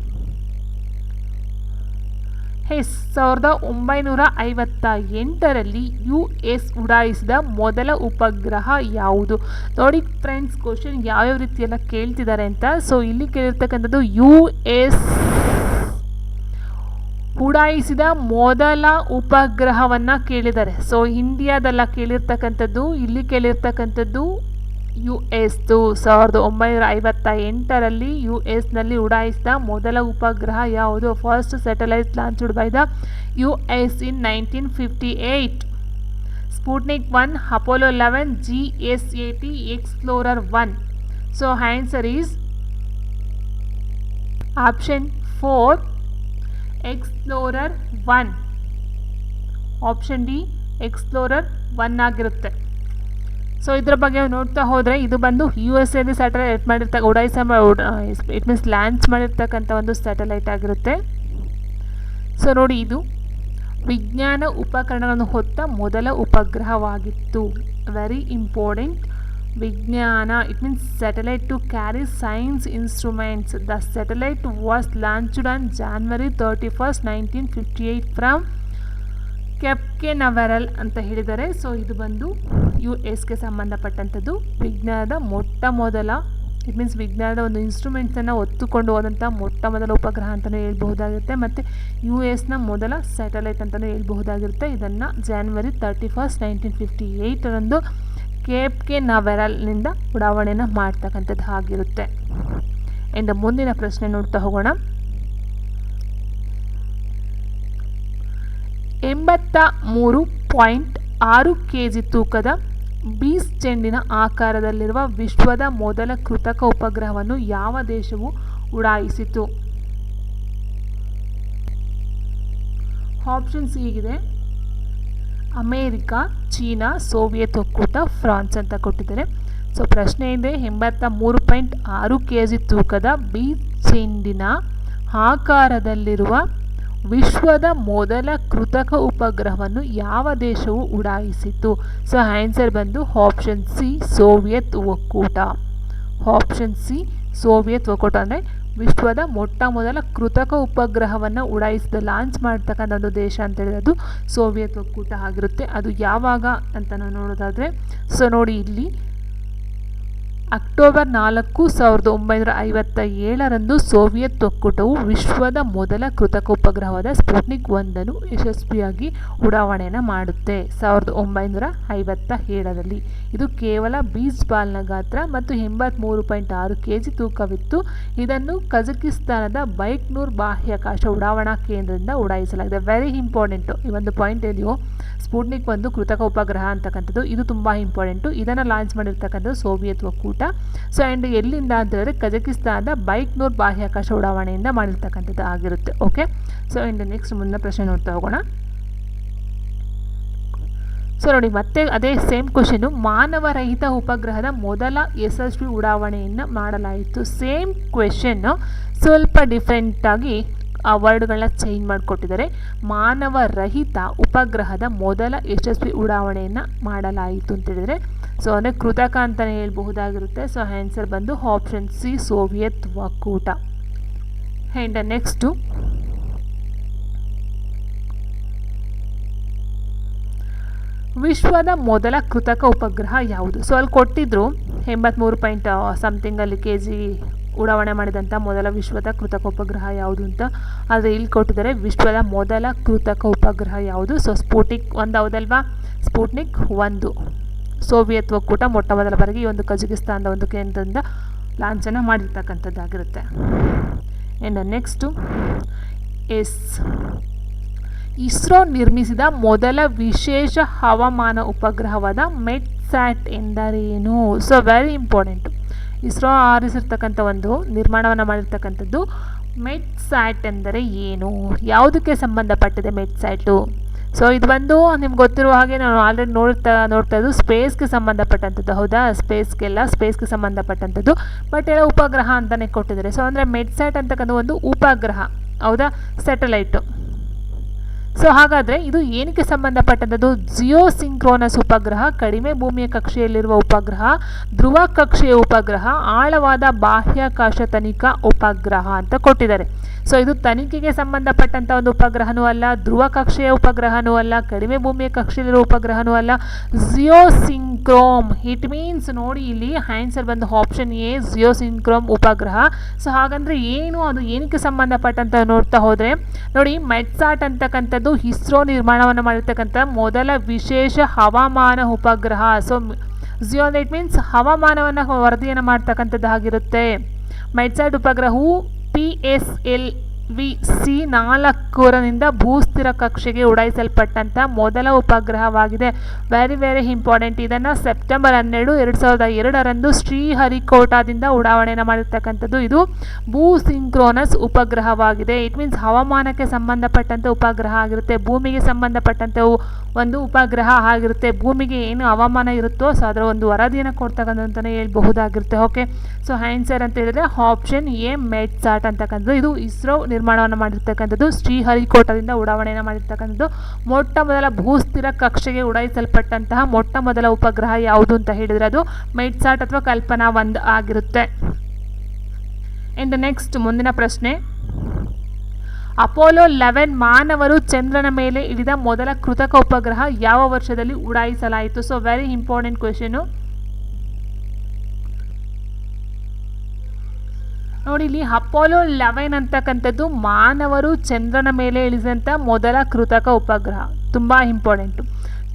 [SPEAKER 1] 1958ರಲ್ಲಿ US ಉಡಾಯಿಸಿದ ಮೊದಲ ಉಪಗ್ರಹ ಯಾವುದು? ನೋಡಿ ಫ್ರೆಂಡ್ಸ್, ಕ್ವಶನ್ ಯಾವ್ಯಾವ ರೀತಿಯೆಲ್ಲ ಕೇಳ್ತಿದ್ದಾರೆ ಅಂತ. ಸೊ ಇಲ್ಲಿ ಕೇಳಿರ್ತಕ್ಕಂಥದ್ದು US ಉಡಾಯಿಸಿದ ಮೊದಲ ಉಪಗ್ರಹವನ್ನು ಕೇಳಿದ್ದಾರೆ. ಸೊ ಇಂಡಿಯಾದಲ್ಲ ಕೇಳಿರ್ತಕ್ಕಂಥದ್ದು, ಇಲ್ಲಿ ಕೇಳಿರ್ತಕ್ಕಂಥದ್ದು US. 1958ರಲ್ಲಿ US ಉಡಾಯಿಸಿದ ಮೊದಲ ಉಪಗ್ರಹ ಯಾವುದು? First satellite launched by the US in 1958. Sputnik 1, Apollo 11, GSAT, explorer 1. So answer is option 4 explorer 1. Option D explorer 1 ಆಗಿರುತ್ತೆ. ಸೊ ಇದರ ಬಗ್ಗೆ ನೋಡ್ತಾ ಹೋದರೆ ಇದು ಬಂದು USA satellite it means launch ಮಾಡಿರ್ತಕ್ಕಂಥ ಒಂದು ಸ್ಯಾಟಲೈಟ್ ಆಗಿರುತ್ತೆ. ಸೊ ನೋಡಿ, ಇದು ವಿಜ್ಞಾನ ಉಪಕರಣಗಳನ್ನು ಹೊತ್ತ ಮೊದಲ ಉಪಗ್ರಹವಾಗಿತ್ತು. Very important. ವಿಜ್ಞಾನ, it means satellite to carry science instruments. The satellite was launched on January 31, 1958 from Cape Canaveral ಅಂತ ಹೇಳಿದ್ದಾರೆ. ಸೊ ಇದು ಬಂದು USಗೆ ಸಂಬಂಧಪಟ್ಟಂಥದ್ದು. ವಿಜ್ಞಾನದ ಮೊಟ್ಟ ಮೊದಲ, ಇಟ್ ಮೀನ್ಸ್ ವಿಜ್ಞಾನದ ಒಂದು ಇನ್ಸ್ಟ್ರೂಮೆಂಟ್ಸನ್ನು ಹೊತ್ತುಕೊಂಡು ಹೋದಂಥ ಮೊಟ್ಟ ಮೊದಲ ಉಪಗ್ರಹ ಅಂತಲೂ ಹೇಳ್ಬಹುದಾಗಿರುತ್ತೆ. ಮತ್ತು USನ ಮೊದಲ ಸ್ಯಾಟಲೈಟ್ ಅಂತಲೂ ಹೇಳ್ಬಹುದಾಗಿರುತ್ತೆ. ಇದನ್ನು January 31, 1958ರಂದು ಕೇಪ್ ಕೆನವೆರಲ್ನಿಂದ ಉಡಾವಣೆಯನ್ನು ಮಾಡ್ತಕ್ಕಂಥದ್ದು ಆಗಿರುತ್ತೆ. ಆ್ಯಂಡ್ ಮುಂದಿನ ಪ್ರಶ್ನೆ ನೋಡ್ತಾ ಹೋಗೋಣ. 83.6 kg ತೂಕದ ಬೀಸ್ ಚೆಂಡಿನ ಆಕಾರದಲ್ಲಿರುವ ವಿಶ್ವದ ಮೊದಲ ಕೃತಕ ಉಪಗ್ರಹವನ್ನು ಯಾವ ದೇಶವು ಉಡಾಯಿಸಿತು? ಆಪ್ಷನ್ಸ್ ಹೀಗಿದೆ: ಅಮೇರಿಕಾ, ಚೀನಾ, ಸೋವಿಯತ್ ಒಕ್ಕೂಟ, ಫ್ರಾನ್ಸ್ ಅಂತ ಕೊಟ್ಟಿದ್ದಾರೆ. ಸೊ ಪ್ರಶ್ನೆ ಇದೆ, 83.6 kg ತೂಕದ ಬೀಸ್ ಚೆಂಡಿನ ಆಕಾರದಲ್ಲಿರುವ ವಿಶ್ವದ ಮೊದಲ ಕೃತಕ ಉಪಗ್ರಹವನ್ನು ಯಾವ ದೇಶವು ಉಡಾಯಿಸಿತು? ಸೊ ಆನ್ಸರ್ ಬಂದು ಆಪ್ಷನ್ ಸಿ ಸೋವಿಯತ್ ಒಕ್ಕೂಟ. ಆಪ್ಷನ್ ಸಿ ಸೋವಿಯತ್ ಒಕ್ಕೂಟ ಅಂದರೆ ವಿಶ್ವದ ಮೊಟ್ಟ ಮೊದಲ ಕೃತಕ ಉಪಗ್ರಹವನ್ನು ಲಾಂಚ್ ಮಾಡ್ತಕ್ಕಂಥ ಒಂದು ದೇಶ ಅಂತ ಹೇಳಿದ್ರೆ ಅದು ಸೋವಿಯತ್ ಒಕ್ಕೂಟ ಆಗಿರುತ್ತೆ. ಅದು ಯಾವಾಗ ಅಂತ ನಾವು ನೋಡೋದಾದರೆ, ಸೊ ನೋಡಿ ಇಲ್ಲಿ ಅಕ್ಟೋಬರ್ 4, 1957ರಂದು ಸೋವಿಯತ್ ಒಕ್ಕೂಟವು ವಿಶ್ವದ ಮೊದಲ ಕೃತಕ ಉಪಗ್ರಹವಾದ ಸ್ಪುಟ್ನಿಕ್ 1 ಯಶಸ್ವಿಯಾಗಿ ಉಡಾವಣೆಯನ್ನು ಮಾಡುತ್ತೆ 1957ರಲ್ಲಿ. ಇದು ಕೇವಲ ಬೀಸ್ ಬಾಲ್ನ ಗಾತ್ರ ಮತ್ತು 83.6 kg ತೂಕವಿತ್ತು. ಇದನ್ನು ಕಜಕಿಸ್ತಾನದ ಬೈಕ್ನೂರ್ ಬಾಹ್ಯಾಕಾಶ ಉಡಾವಣಾ ಕೇಂದ್ರದಿಂದ ಉಡಾಯಿಸಲಾಗಿದೆ. ವೆರಿ ಇಂಪಾರ್ಟೆಂಟು ಈ ಒಂದು ಪಾಯಿಂಟ್ ಇದೆಯೋ, ಸ್ಪುಟ್ನಿಕ್ 1 ಕೃತಕ ಉಪಗ್ರಹ ಅಂತಕ್ಕಂಥದ್ದು ಇದು ತುಂಬ ಇಂಪಾರ್ಟೆಂಟು. ಇದನ್ನು ಲಾಂಚ್ ಮಾಡಿರ್ತಕ್ಕಂಥದ್ದು ಸೋವಿಯತ್ ಒಕ್ಕೂಟ. ಸೊ ಆ್ಯಂಡ್ ಎಲ್ಲಿಂದ ಅಂತ ಹೇಳಿದ್ರೆ ಕಜಕಿಸ್ತಾನದ ಬೈಕ್ನೂರ್ ಬಾಹ್ಯಾಕಾಶ ಉಡಾವಣೆಯಿಂದ ಮಾಡಿರ್ತಕ್ಕಂಥದ್ದು ಆಗಿರುತ್ತೆ. ಓಕೆ, ಸೊ ಆ್ಯಂಡ್ ನೆಕ್ಸ್ಟ್ ಮುಂದಿನ ಪ್ರಶ್ನೆ ನೋಡ್ತಾ ಹೋಗೋಣ. ಸೊ ನೋಡಿ, ಮತ್ತೆ ಅದೇ ಸೇಮ್ ಕ್ವಶನು. ಮಾನವರಹಿತ ಉಪಗ್ರಹದ ಮೊದಲ ಯಶಸ್ವಿ ಉಡಾವಣೆಯನ್ನು ಮಾಡಲಾಯಿತು. ಸೇಮ್ ಕ್ವೆಶನ್ನು ಸ್ವಲ್ಪ ಡಿಫ್ರೆಂಟಾಗಿ ಆ ವರ್ಡ್ಗಳನ್ನ ಚೇಂಜ್ ಮಾಡಿಕೊಟ್ಟಿದ್ದಾರೆ. ಮಾನವರಹಿತ ಉಪಗ್ರಹದ ಮೊದಲ ಯಶಸ್ವಿ ಉಡಾವಣೆಯನ್ನು ಮಾಡಲಾಯಿತು ಅಂತೇಳಿದರೆ ಸೊ ಅಂದರೆ ಕೃತಕ ಅಂತಲೇ ಹೇಳ್ಬಹುದಾಗಿರುತ್ತೆ. ಸೊ ಆನ್ಸರ್ ಬಂದು ಆಪ್ಷನ್ ಸಿ ಸೋವಿಯತ್ ಒಕ್ಕೂಟ. ಆ್ಯಂಡ್ ನೆಕ್ಸ್ಟು ವಿಶ್ವದ ಮೊದಲ ಕೃತಕ ಉಪಗ್ರಹ ಯಾವುದು? ಸೊ ಅಲ್ಲಿ ಕೊಟ್ಟಿದ್ರು 83 kg ಉಡಾವಣೆ ಮಾಡಿದಂಥ ಮೊದಲ ವಿಶ್ವದ ಕೃತಕ ಉಪಗ್ರಹ ಯಾವುದು ಅಂತ. ಆದರೆ ಇಲ್ಲಿ ಕೊಟ್ಟಿದ್ದಾರೆ ವಿಶ್ವದ ಮೊದಲ ಕೃತಕ ಉಪಗ್ರಹ ಯಾವುದು? ಸೊ ಸ್ಪುಟ್ನಿಕ್ 1 ಹೌದಲ್ವಾ? ಸ್ಪುಟ್ನಿಕ್ 1 ಸೋವಿಯತ್ ಒಕ್ಕೂಟ ಮೊಟ್ಟ ಮೊದಲ ಬಾರಿಗೆ ಈ ಒಂದು ಕಜಕಿಸ್ತಾನದ ಒಂದು ಕೇಂದ್ರದಿಂದ ಲಾಂಛನ ಮಾಡಿರ್ತಕ್ಕಂಥದ್ದಾಗಿರುತ್ತೆ. ಆ್ಯಂಡ್ ನೆಕ್ಸ್ಟು ಇಸ್ರೋ ನಿರ್ಮಿಸಿದ ಮೊದಲ ವಿಶೇಷ ಹವಾಮಾನ ಉಪಗ್ರಹವಾದ ಮೆಟ್ಸ್ಯಾಟ್ ಎಂದರೇನು? So very important. ಇಸ್ರೋ ಆರಿಸಿರ್ತಕ್ಕಂಥ ಒಂದು ನಿರ್ಮಾಣವನ್ನು ಮಾಡಿರ್ತಕ್ಕಂಥದ್ದು ಮೆಟ್ಸ್ಯಾಟ್ ಎಂದರೆ ಏನು? ಯಾವುದಕ್ಕೆ ಸಂಬಂಧಪಟ್ಟಿದೆ ಮೆಟ್ಸ್ಯಾಟು? ಸೊ ಇದು ಬಂದು ನಿಮ್ಗೆ ಗೊತ್ತಿರುವ ಹಾಗೆ ನಾನು ಆಲ್ರೆಡಿ ನೋಡ್ತಾ ಇದ್ದು ಸ್ಪೇಸ್ಗೆ ಸಂಬಂಧಪಟ್ಟಂಥದ್ದು, ಹೌದಾ, ಸ್ಪೇಸ್ಗೆ ಸಂಬಂಧಪಟ್ಟಂಥದ್ದು. ಬಟ್ ಎಲ್ಲ ಉಪಗ್ರಹ ಅಂತಲೇ ಕೊಟ್ಟಿದ್ದಾರೆ. ಸೊ ಅಂದರೆ ಮೆಡ್ಸ್ಯಾಟ್ ಅಂತಕ್ಕಂಥ ಒಂದು ಉಪಗ್ರಹ, ಹೌದಾ, ಸ್ಯಾಟಲೈಟು. ಸೊ ಹಾಗಾದರೆ ಇದು ಏನಕ್ಕೆ ಸಂಬಂಧಪಟ್ಟಂಥದ್ದು? ಜಿಯೋಸಿಂಕ್ರೋನಸ್ ಉಪಗ್ರಹ, ಕಡಿಮೆ ಭೂಮಿಯ ಕಕ್ಷೆಯಲ್ಲಿರುವ ಉಪಗ್ರಹ, ಧ್ರುವ ಕಕ್ಷೆಯ ಉಪಗ್ರಹ, ಆಳವಾದ ಬಾಹ್ಯಾಕಾಶ ತನಿಖಾ ಉಪಗ್ರಹ ಅಂತ ಕೊಟ್ಟಿದ್ದಾರೆ. ಸೊ ಇದು ತನಿಖೆಗೆ ಸಂಬಂಧಪಟ್ಟಂಥ ಒಂದು ಉಪಗ್ರಹನೂ ಅಲ್ಲ, ಧ್ರುವ ಕಕ್ಷೆಯ ಉಪಗ್ರಹನೂ ಅಲ್ಲ, ಕಡಿಮೆ ಭೂಮಿಯ ಕಕ್ಷೆಯಲ್ಲಿರುವ ಉಪಗ್ರಹನೂ ಅಲ್ಲ. ಜಿಯೋಸಿಂಕ್ರೋಮ್, ಇಟ್ ಮೀನ್ಸ್ ನೋಡಿ ಇಲ್ಲಿ ಆನ್ಸರ್ ಬಂದು ಆಪ್ಷನ್ ಎ, ಜಿಯೋಸಿಂಕ್ರೋಮ್ ಉಪಗ್ರಹ. ಸೊ ಹಾಗಂದ್ರೆ ಏನು, ಅದು ಏನಕ್ಕೆ ಸಂಬಂಧಪಟ್ಟಂತ ನೋಡ್ತಾ ಹೋದರೆ ನೋಡಿ, ಮೆಡ್ಸಾಟ್ ಅಂತಕ್ಕಂಥದ್ದು ಇಸ್ರೋ ನಿರ್ಮಾಣವನ್ನು ಮಾಡಿರ್ತಕ್ಕಂಥ ಮೊದಲ ವಿಶೇಷ ಹವಾಮಾನ ಉಪಗ್ರಹ. ಸೊ ಜಿಯೋ ಇಟ್ ಮೀನ್ಸ್ ಹವಾಮಾನವನ್ನು ವರದಿಯನ್ನು ಮಾಡ್ತಕ್ಕಂಥದ್ದಾಗಿರುತ್ತೆ. ಮೆಡ್ಸಾಟ್ ಉಪಗ್ರಹವು PSLV-C4 ಭೂಸ್ಥಿರ ಕಕ್ಷೆಗೆ ಉಡಾಯಿಸಲ್ಪಟ್ಟಂಥ ಮೊದಲ ಉಪಗ್ರಹವಾಗಿದೆ. Very very important. ಇದನ್ನು ಸೆಪ್ಟೆಂಬರ್ 12, 2002 ಶ್ರೀಹರಿಕೋಟಾದಿಂದ ಉಡಾವಣೆಯನ್ನು ಮಾಡಿರ್ತಕ್ಕಂಥದ್ದು. ಇದು ಭೂ ಸಿಂಕ್ರೋನಸ್ ಉಪಗ್ರಹವಾಗಿದೆ. ಇಟ್ ಮೀನ್ಸ್ ಹವಾಮಾನಕ್ಕೆ ಸಂಬಂಧಪಟ್ಟಂಥ ಉಪಗ್ರಹ ಆಗಿರುತ್ತೆ, ಭೂಮಿಗೆ ಸಂಬಂಧಪಟ್ಟಂಥ ಒಂದು ಉಪಗ್ರಹ ಆಗಿರುತ್ತೆ. ಭೂಮಿಗೆ ಏನು ಹವಾಮಾನ ಇರುತ್ತೋ ಸೊ ಅದರ ಒಂದು ವರದಿಯನ್ನು ಕೊಡ್ತಕ್ಕಂಥಅಂತಲೇ ಹೇಳ್ಬಹುದಾಗಿರುತ್ತೆ. ಓಕೆ, ಸೊ ಆನ್ಸರ್ ಅಂತ ಹೇಳಿದ್ರೆ ಆಪ್ಷನ್ ಎ, ಮೆಡ್ಸಾಟ್ ಅಂತಕ್ಕಂಥದ್ದು. ಇದು ಇಸ್ರೋ ನಿರ್ಮಾಣವನ್ನು ಮಾಡಿರ್ತಕ್ಕಂಥದ್ದು, ಶ್ರೀಹರಿಕೋಟದಿಂದ ಉಡಾವಣೆಯನ್ನು ಮಾಡಿರ್ತಕ್ಕಂಥದ್ದು. ಮೊಟ್ಟ ಮೊದಲ ಭೂಸ್ಥಿರ ಕಕ್ಷೆಗೆ ಉಡಾಯಿಸಲ್ಪಟ್ಟಂತಹ ಮೊಟ್ಟ ಮೊದಲ ಉಪಗ್ರಹ ಯಾವುದು ಅಂತ ಹೇಳಿದರೆ ಅದು ಮೆಡ್ಸಾಟ್ ಅಥವಾ ಕಲ್ಪನಾ 1 ಆಗಿರುತ್ತೆ. ಅಂಡ್ ನೆಕ್ಸ್ಟ್ ಮುಂದಿನ ಪ್ರಶ್ನೆ, ಅಪೋಲೋ 11 ಮಾನವರು ಚಂದ್ರನ ಮೇಲೆ ಇಳಿದ ಮೊದಲ ಕೃತಕ ಉಪಗ್ರಹ ಯಾವ ವರ್ಷದಲ್ಲಿ ಉಡಾಯಿಸಲಾಯಿತು? So very important question. ನೋಡಿ ಇಲ್ಲಿ ಅಪೋಲೋ 11 ಅಂತಕ್ಕಂಥದ್ದು ಮಾನವರು ಚಂದ್ರನ ಮೇಲೆ ಇಳಿಸಿದಂಥ ಮೊದಲ ಕೃತಕ ಉಪಗ್ರಹ. ತುಂಬ ಇಂಪಾರ್ಟೆಂಟು,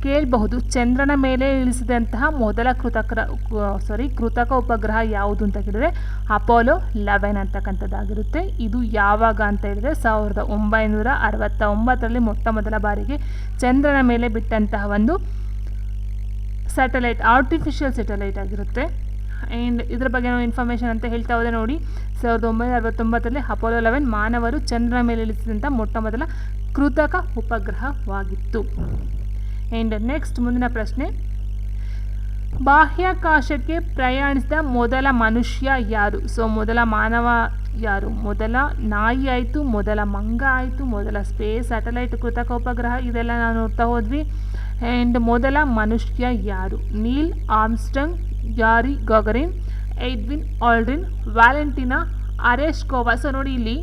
[SPEAKER 1] ಕೇಳಬಹುದು. ಚಂದ್ರನ ಮೇಲೆ ಇಳಿಸಿದಂತಹ ಮೊದಲ ಕೃತಕ ಉಪಗ್ರಹ ಯಾವುದು ಅಂತ ಕೇಳಿದರೆ ಅಪೋಲೋ 11 ಅಂತಕ್ಕಂಥದ್ದಾಗಿರುತ್ತೆ. ಇದು ಯಾವಾಗ ಅಂತ ಹೇಳಿದರೆ 1969ರಲ್ಲಿ ಮೊಟ್ಟ ಮೊದಲ ಬಾರಿಗೆ ಚಂದ್ರನ ಮೇಲೆ ಬಿಟ್ಟಂತಹ ಒಂದು ಸ್ಯಾಟಲೈಟ್, ಆರ್ಟಿಫಿಷಿಯಲ್ ಸ್ಯಾಟಲೈಟ್ ಆಗಿರುತ್ತೆ. ಆ್ಯಂಡ್ ಇದರ ಬಗ್ಗೆ ನಾವು ಇನ್ಫಾರ್ಮೇಷನ್ ಅಂತ ಹೇಳ್ತಾ ಹೋದೆ ನೋಡಿ. 1969ರಲ್ಲಿ ಅಪೋಲೋ 11 ಮಾನವರು ಚಂದ್ರನ ಮೇಲೆ ಇಳಿಸಿದಂಥ ಮೊಟ್ಟ ಮೊದಲ ಕೃತಕ ಉಪಗ್ರಹವಾಗಿತ್ತು. ಆ್ಯಂಡ್ ನೆಕ್ಸ್ಟ್ ಮುಂದಿನ ಪ್ರಶ್ನೆ, ಬಾಹ್ಯಾಕಾಶಕ್ಕೆ ಪ್ರಯಾಣಿಸಿದ ಮೊದಲ ಮನುಷ್ಯ ಯಾರು? ಸೊ ಮೊದಲ ಮಾನವ ಯಾರು? ಮೊದಲ ನಾಯಿ ಆಯಿತು, ಮೊದಲ ಮಂಗ ಆಯಿತು, ಮೊದಲ ಸ್ಪೇಸ್ ಸ್ಯಾಟಲೈಟ್ ಕೃತಕ ಉಪಗ್ರಹ, ಇದೆಲ್ಲ ನಾವು ನೋಡ್ತಾ ಹೋದ್ವಿ. ಆ್ಯಂಡ್ ಮೊದಲ ಮನುಷ್ಯ ಯಾರು? Neil Armstrong, Yuri Gagarin, Edwin Aldrin, Valentina Tereshkova. So ನೋಡಿ ಇಲ್ಲಿ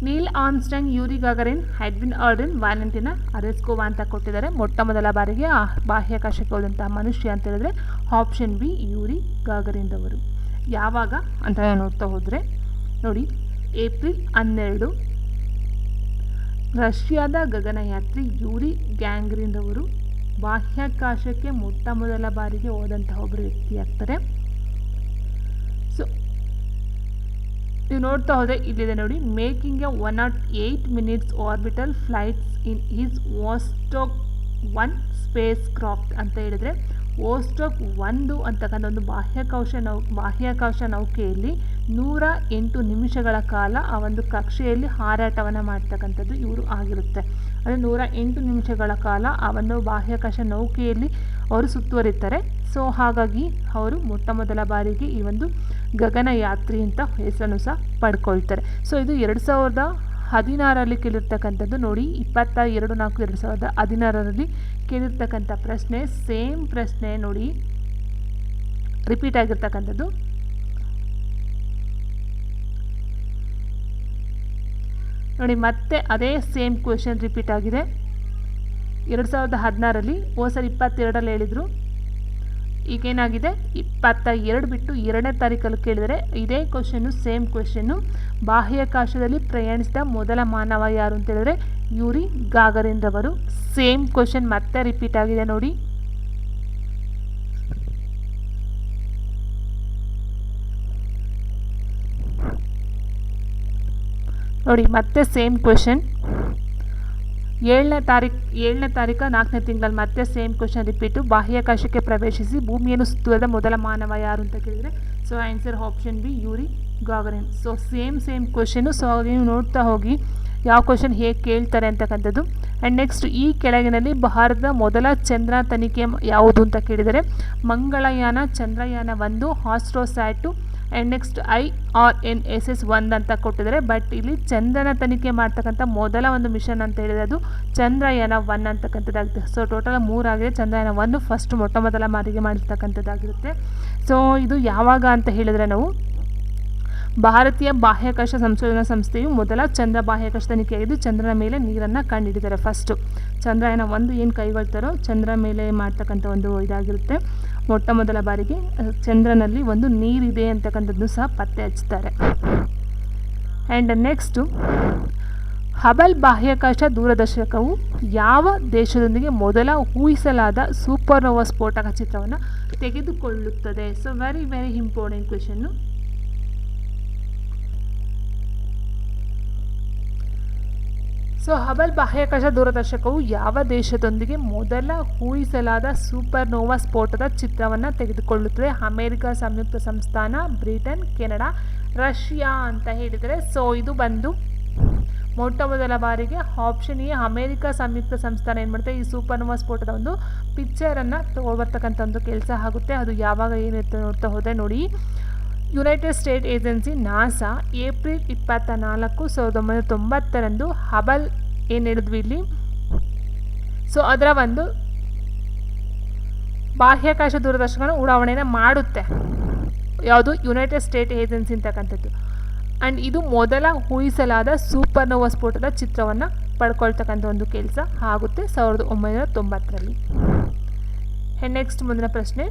[SPEAKER 1] Neil Armstrong, Yuri Gagarin, Edwin Aldrin, Valentina Tereshkova ಅಂತ ಕೊಟ್ಟಿದ್ದಾರೆ. ಮೊಟ್ಟ ಮೊದಲ ಬಾರಿಗೆ ಬಾಹ್ಯಾಕಾಶಕ್ಕೆ ಹೋದಂತಹ ಮನುಷ್ಯ ಅಂತ ಹೇಳಿದ್ರೆ ಆಪ್ಷನ್ ಬಿ, ಯೂರಿ ಗಾಗರಿನ್ ರವರು. ಯಾವಾಗ ಅಂತ ನೋಡ್ತಾ ಹೋದರೆ ನೋಡಿ, ಏಪ್ರಿಲ್ 12 ರಷ್ಯಾದ ಗಗನಯಾತ್ರಿ ಯೂರಿ ಗ್ಯಾಗರಿನ್ ರವರು ಬಾಹ್ಯಾಕಾಶಕ್ಕೆ ಮೊಟ್ಟ ಮೊದಲ ಬಾರಿಗೆ ಹೋದಂತಹ ಒಬ್ಬರು ವ್ಯಕ್ತಿ ಆಗ್ತಾರೆ. ಸೊ ನೀವು ನೋಡ್ತಾ ಹೋದರೆ ಇಲ್ಲಿದೆ ನೋಡಿ, making a 108 minutes orbital flights in his Vostok 1 spacecraft ಅಂತ ಹೇಳಿದರೆ ವೋಸ್ಟಾಕ್ 1 ಅಂತಕ್ಕಂಥ ಒಂದು ಬಾಹ್ಯಾಕಾಶ ನೌಕೆಯಲ್ಲಿ 108 ನಿಮಿಷಗಳ ಕಾಲ ಆ ಒಂದು ಕಕ್ಷೆಯಲ್ಲಿ ಹಾರಾಟವನ್ನು ಮಾಡ್ತಕ್ಕಂಥದ್ದು ಇವರು ಆಗಿರುತ್ತೆ. ಅಂದರೆ 108 ನಿಮಿಷಗಳ ಕಾಲ ಆ ಒಂದು ಬಾಹ್ಯಾಕಾಶ ನೌಕೆಯಲ್ಲಿ ಅವರು ಸುತ್ತುವರಿತಾರೆ. ಸೊ ಹಾಗಾಗಿ ಅವರು ಮೊಟ್ಟ ಮೊದಲ ಬಾರಿಗೆ ಈ ಒಂದು ಗಗನಯಾತ್ರಿ ಅಂತ ಹೆಸರನ್ನು ಸಹ ಪಡ್ಕೊಳ್ತಾರೆ. ಸೊ ಇದು 2016ರಲ್ಲಿ ಕೇಳಿರ್ತಕ್ಕಂಥದ್ದು ನೋಡಿ, 22/4/2016ರಲ್ಲಿ ಕೇಳಿರ್ತಕ್ಕಂಥ ಪ್ರಶ್ನೆ. ಸೇಮ್ ಪ್ರಶ್ನೆ ನೋಡಿ, ರಿಪೀಟ್ ಆಗಿರ್ತಕ್ಕಂಥದ್ದು. ನೋಡಿ ಮತ್ತೆ ಅದೇ ಸೇಮ್ ಕ್ವೆಶನ್ ರಿಪೀಟ್ ಆಗಿದೆ. 2016ರಲ್ಲಿ ಸರಿ 22ರಲ್ಲಿ ಹೇಳಿದರು, ಈಗೇನಾಗಿದೆ 22 ಬಿಟ್ಟು 2ನೇ ತಾರೀಕಲ್ಲಿ ಕೇಳಿದರೆ ಇದೇ ಕ್ವೆಶನ್ನು, ಸೇಮ್ ಕ್ವೆಶನ್ನು. ಬಾಹ್ಯಾಕಾಶದಲ್ಲಿ ಪ್ರಯಾಣಿಸಿದ ಮೊದಲ ಮಾನವ ಯಾರು ಅಂತ ಹೇಳಿದ್ರೆ ಯೂರಿ ಗಾಗರಿನ್ ರವರು. ಸೇಮ್ ಕ್ವೆಶನ್ ಮತ್ತೆ ರಿಪೀಟ್ ಆಗಿದೆ ನೋಡಿ. ನೋಡಿ ಮತ್ತೆ ಸೇಮ್ ಕ್ವೆಶನ್. 7ನೇ ತಾರೀಕು 4ನೇ ತಿಂಗಳಲ್ಲಿ ಮತ್ತೆ ಸೇಮ್ ಕ್ವೆಶನ್ ರಿಪೀಟು. ಬಾಹ್ಯಾಕಾಶಕ್ಕೆ ಪ್ರವೇಶಿಸಿ ಭೂಮಿಯನ್ನು ಸುತ್ತುವರಿದ ಮೊದಲ ಮಾನವ ಯಾರು ಅಂತ ಕೇಳಿದರೆ so answer option B Yuri Gagarin. So same question. So ಹಾಗೆ ನೀವು ನೋಡ್ತಾ ಹೋಗಿ ಯಾವ ಕ್ವಶನ್ ಹೇಗೆ ಕೇಳ್ತಾರೆ ಅಂತಕ್ಕಂಥದ್ದು. ಆ್ಯಂಡ್ ನೆಕ್ಸ್ಟ್, ಈ ಕೆಳಗಿನಲ್ಲಿ ಭಾರತದ ಮೊದಲ ಚಂದ್ರ ತನಿಖೆ ಯಾವುದು ಅಂತ ಕೇಳಿದರೆ Mangalyaan, Chandrayaan 1, Astrosat, and next IRNSS 1 ಅಂತ ಕೊಟ್ಟಿದ್ದಾರೆ. ಬಟ್ ಇಲ್ಲಿ ಚಂದ್ರನ ತನಿಖೆ ಮಾಡ್ತಕ್ಕಂಥ ಮೊದಲ ಒಂದು ಮಿಷನ್ ಅಂತ ಹೇಳಿದರೆ ಅದು ಚಂದ್ರಯಾನ 1 ಅಂತಕ್ಕಂಥದ್ದಾಗುತ್ತೆ. ಸೊ ಟೋಟಲ್ 3 ಆಗಿದೆ. ಚಂದ್ರಯಾನ 1 ಫಸ್ಟ್ ಮೊದಲ ಬಾರಿಗೆ ಮಾಡಿರ್ತಕ್ಕಂಥದ್ದಾಗಿರುತ್ತೆ. ಸೊ ಇದು ಯಾವಾಗ ಅಂತ ಹೇಳಿದರೆ ನಾವು ಭಾರತೀಯ ಬಾಹ್ಯಾಕಾಶ ಸಂಶೋಧನಾ ಸಂಸ್ಥೆಯು ಮೊದಲ ಚಂದ್ರ ಬಾಹ್ಯಾಕಾಶ ತನಿಖೆಯಾಗಿದ್ದು ಚಂದ್ರನ ಮೇಲೆ ನೀರನ್ನು ಕಂಡುಹಿಡಿತಾರೆ. ಫಸ್ಟು ಚಂದ್ರಯಾನ 1 ಏನು ಕೈಗೊಳ್ತಾರೋ ಚಂದ್ರ ಮೇಲೆ ಮಾಡ್ತಕ್ಕಂಥ ಒಂದು ಇದಾಗಿರುತ್ತೆ. ಮೊದಲ ಬಾರಿಗೆ ಚಂದ್ರನಲ್ಲಿ ಒಂದು ನೀರಿದೆ ಅಂತಕ್ಕಂಥದ್ದು ಸಹ ಪತ್ತೆ ಹಚ್ತಾರೆ. ಆ್ಯಂಡ್ ನೆಕ್ಸ್ಟು, ಹಬಲ್ ಬಾಹ್ಯಾಕಾಶ ದೂರದರ್ಶಕವು ಯಾವ ದೇಶದೊಂದಿಗೆ ಮೊದಲ ಊಹಿಸಲಾದ ಸೂಪರ್ನೋವಾ ಸ್ಫೋಟಕ ಚಿತ್ರವನ್ನು ತೆಗೆದುಕೊಳ್ಳುತ್ತದೆ? So very important question. So Hubble ಬಾಹ್ಯಾಕಾಶ ದೂರದರ್ಶಕವು ಯಾವ ದೇಶದೊಂದಿಗೆ ಮೊದಲ ಊಹಿಸಲಾದ ಸೂಪರ್ನೋವಾ ಸ್ಫೋಟದ ಚಿತ್ರವನ್ನು ತೆಗೆದುಕೊಳ್ಳುತ್ತದೆ? ಅಮೆರಿಕ ಸಂಯುಕ್ತ ಸಂಸ್ಥಾನ, ಬ್ರಿಟನ್, ಕೆನಡಾ, ರಷ್ಯಾ ಅಂತ ಹೇಳಿದರೆ. ಸೊ ಇದು ಬಂದು ಮೊದಲ ಬಾರಿಗೆ ಆಪ್ಷನ್ ಎ ಅಮೆರಿಕ ಸಂಯುಕ್ತ ಸಂಸ್ಥಾನ ಏನು ಮಾಡುತ್ತೆ, ಈ ಸೂಪರ್ನೋವಾ ಸ್ಫೋಟದ ಒಂದು ಪಿಕ್ಚರನ್ನು ತಗೊಳ್ಬರ್ತಕ್ಕಂಥ ಒಂದು ಕೆಲಸ ಆಗುತ್ತೆ. ಅದು ಯಾವಾಗ ಏನಿರುತ್ತೆ ನೋಡ್ತಾ ಹೋದರೆ ನೋಡಿ, United state agency NASA April 24, 1990 Hubble ಏನು ಹೇಳಿದ್ವಿ ಇಲ್ಲಿ, ಸೊ ಅದರ ಒಂದು ಬಾಹ್ಯಾಕಾಶ ದೂರದರ್ಶಕನ ಉಡಾವಣೆಯನ್ನು ಮಾಡುತ್ತೆ. ಯಾವುದು? ಯುನೈಟೆಡ್ ಸ್ಟೇಟ್ ಏಜೆನ್ಸಿ ಅಂತಕ್ಕಂಥದ್ದು. ಆ್ಯಂಡ್ ಇದು ಮೊದಲ ಊಹಿಸಲಾದ ಸೂಪರ್ನೋವಾ ಸ್ಫೋಟದ ಚಿತ್ರವನ್ನು ಪಡ್ಕೊಳ್ತಕ್ಕಂಥ ಒಂದು ಕೆಲಸ ಆಗುತ್ತೆ 1990ರಲ್ಲಿ. ಆ್ಯಂಡ್ ನೆಕ್ಸ್ಟ್ ಮುಂದಿನ ಪ್ರಶ್ನೆ,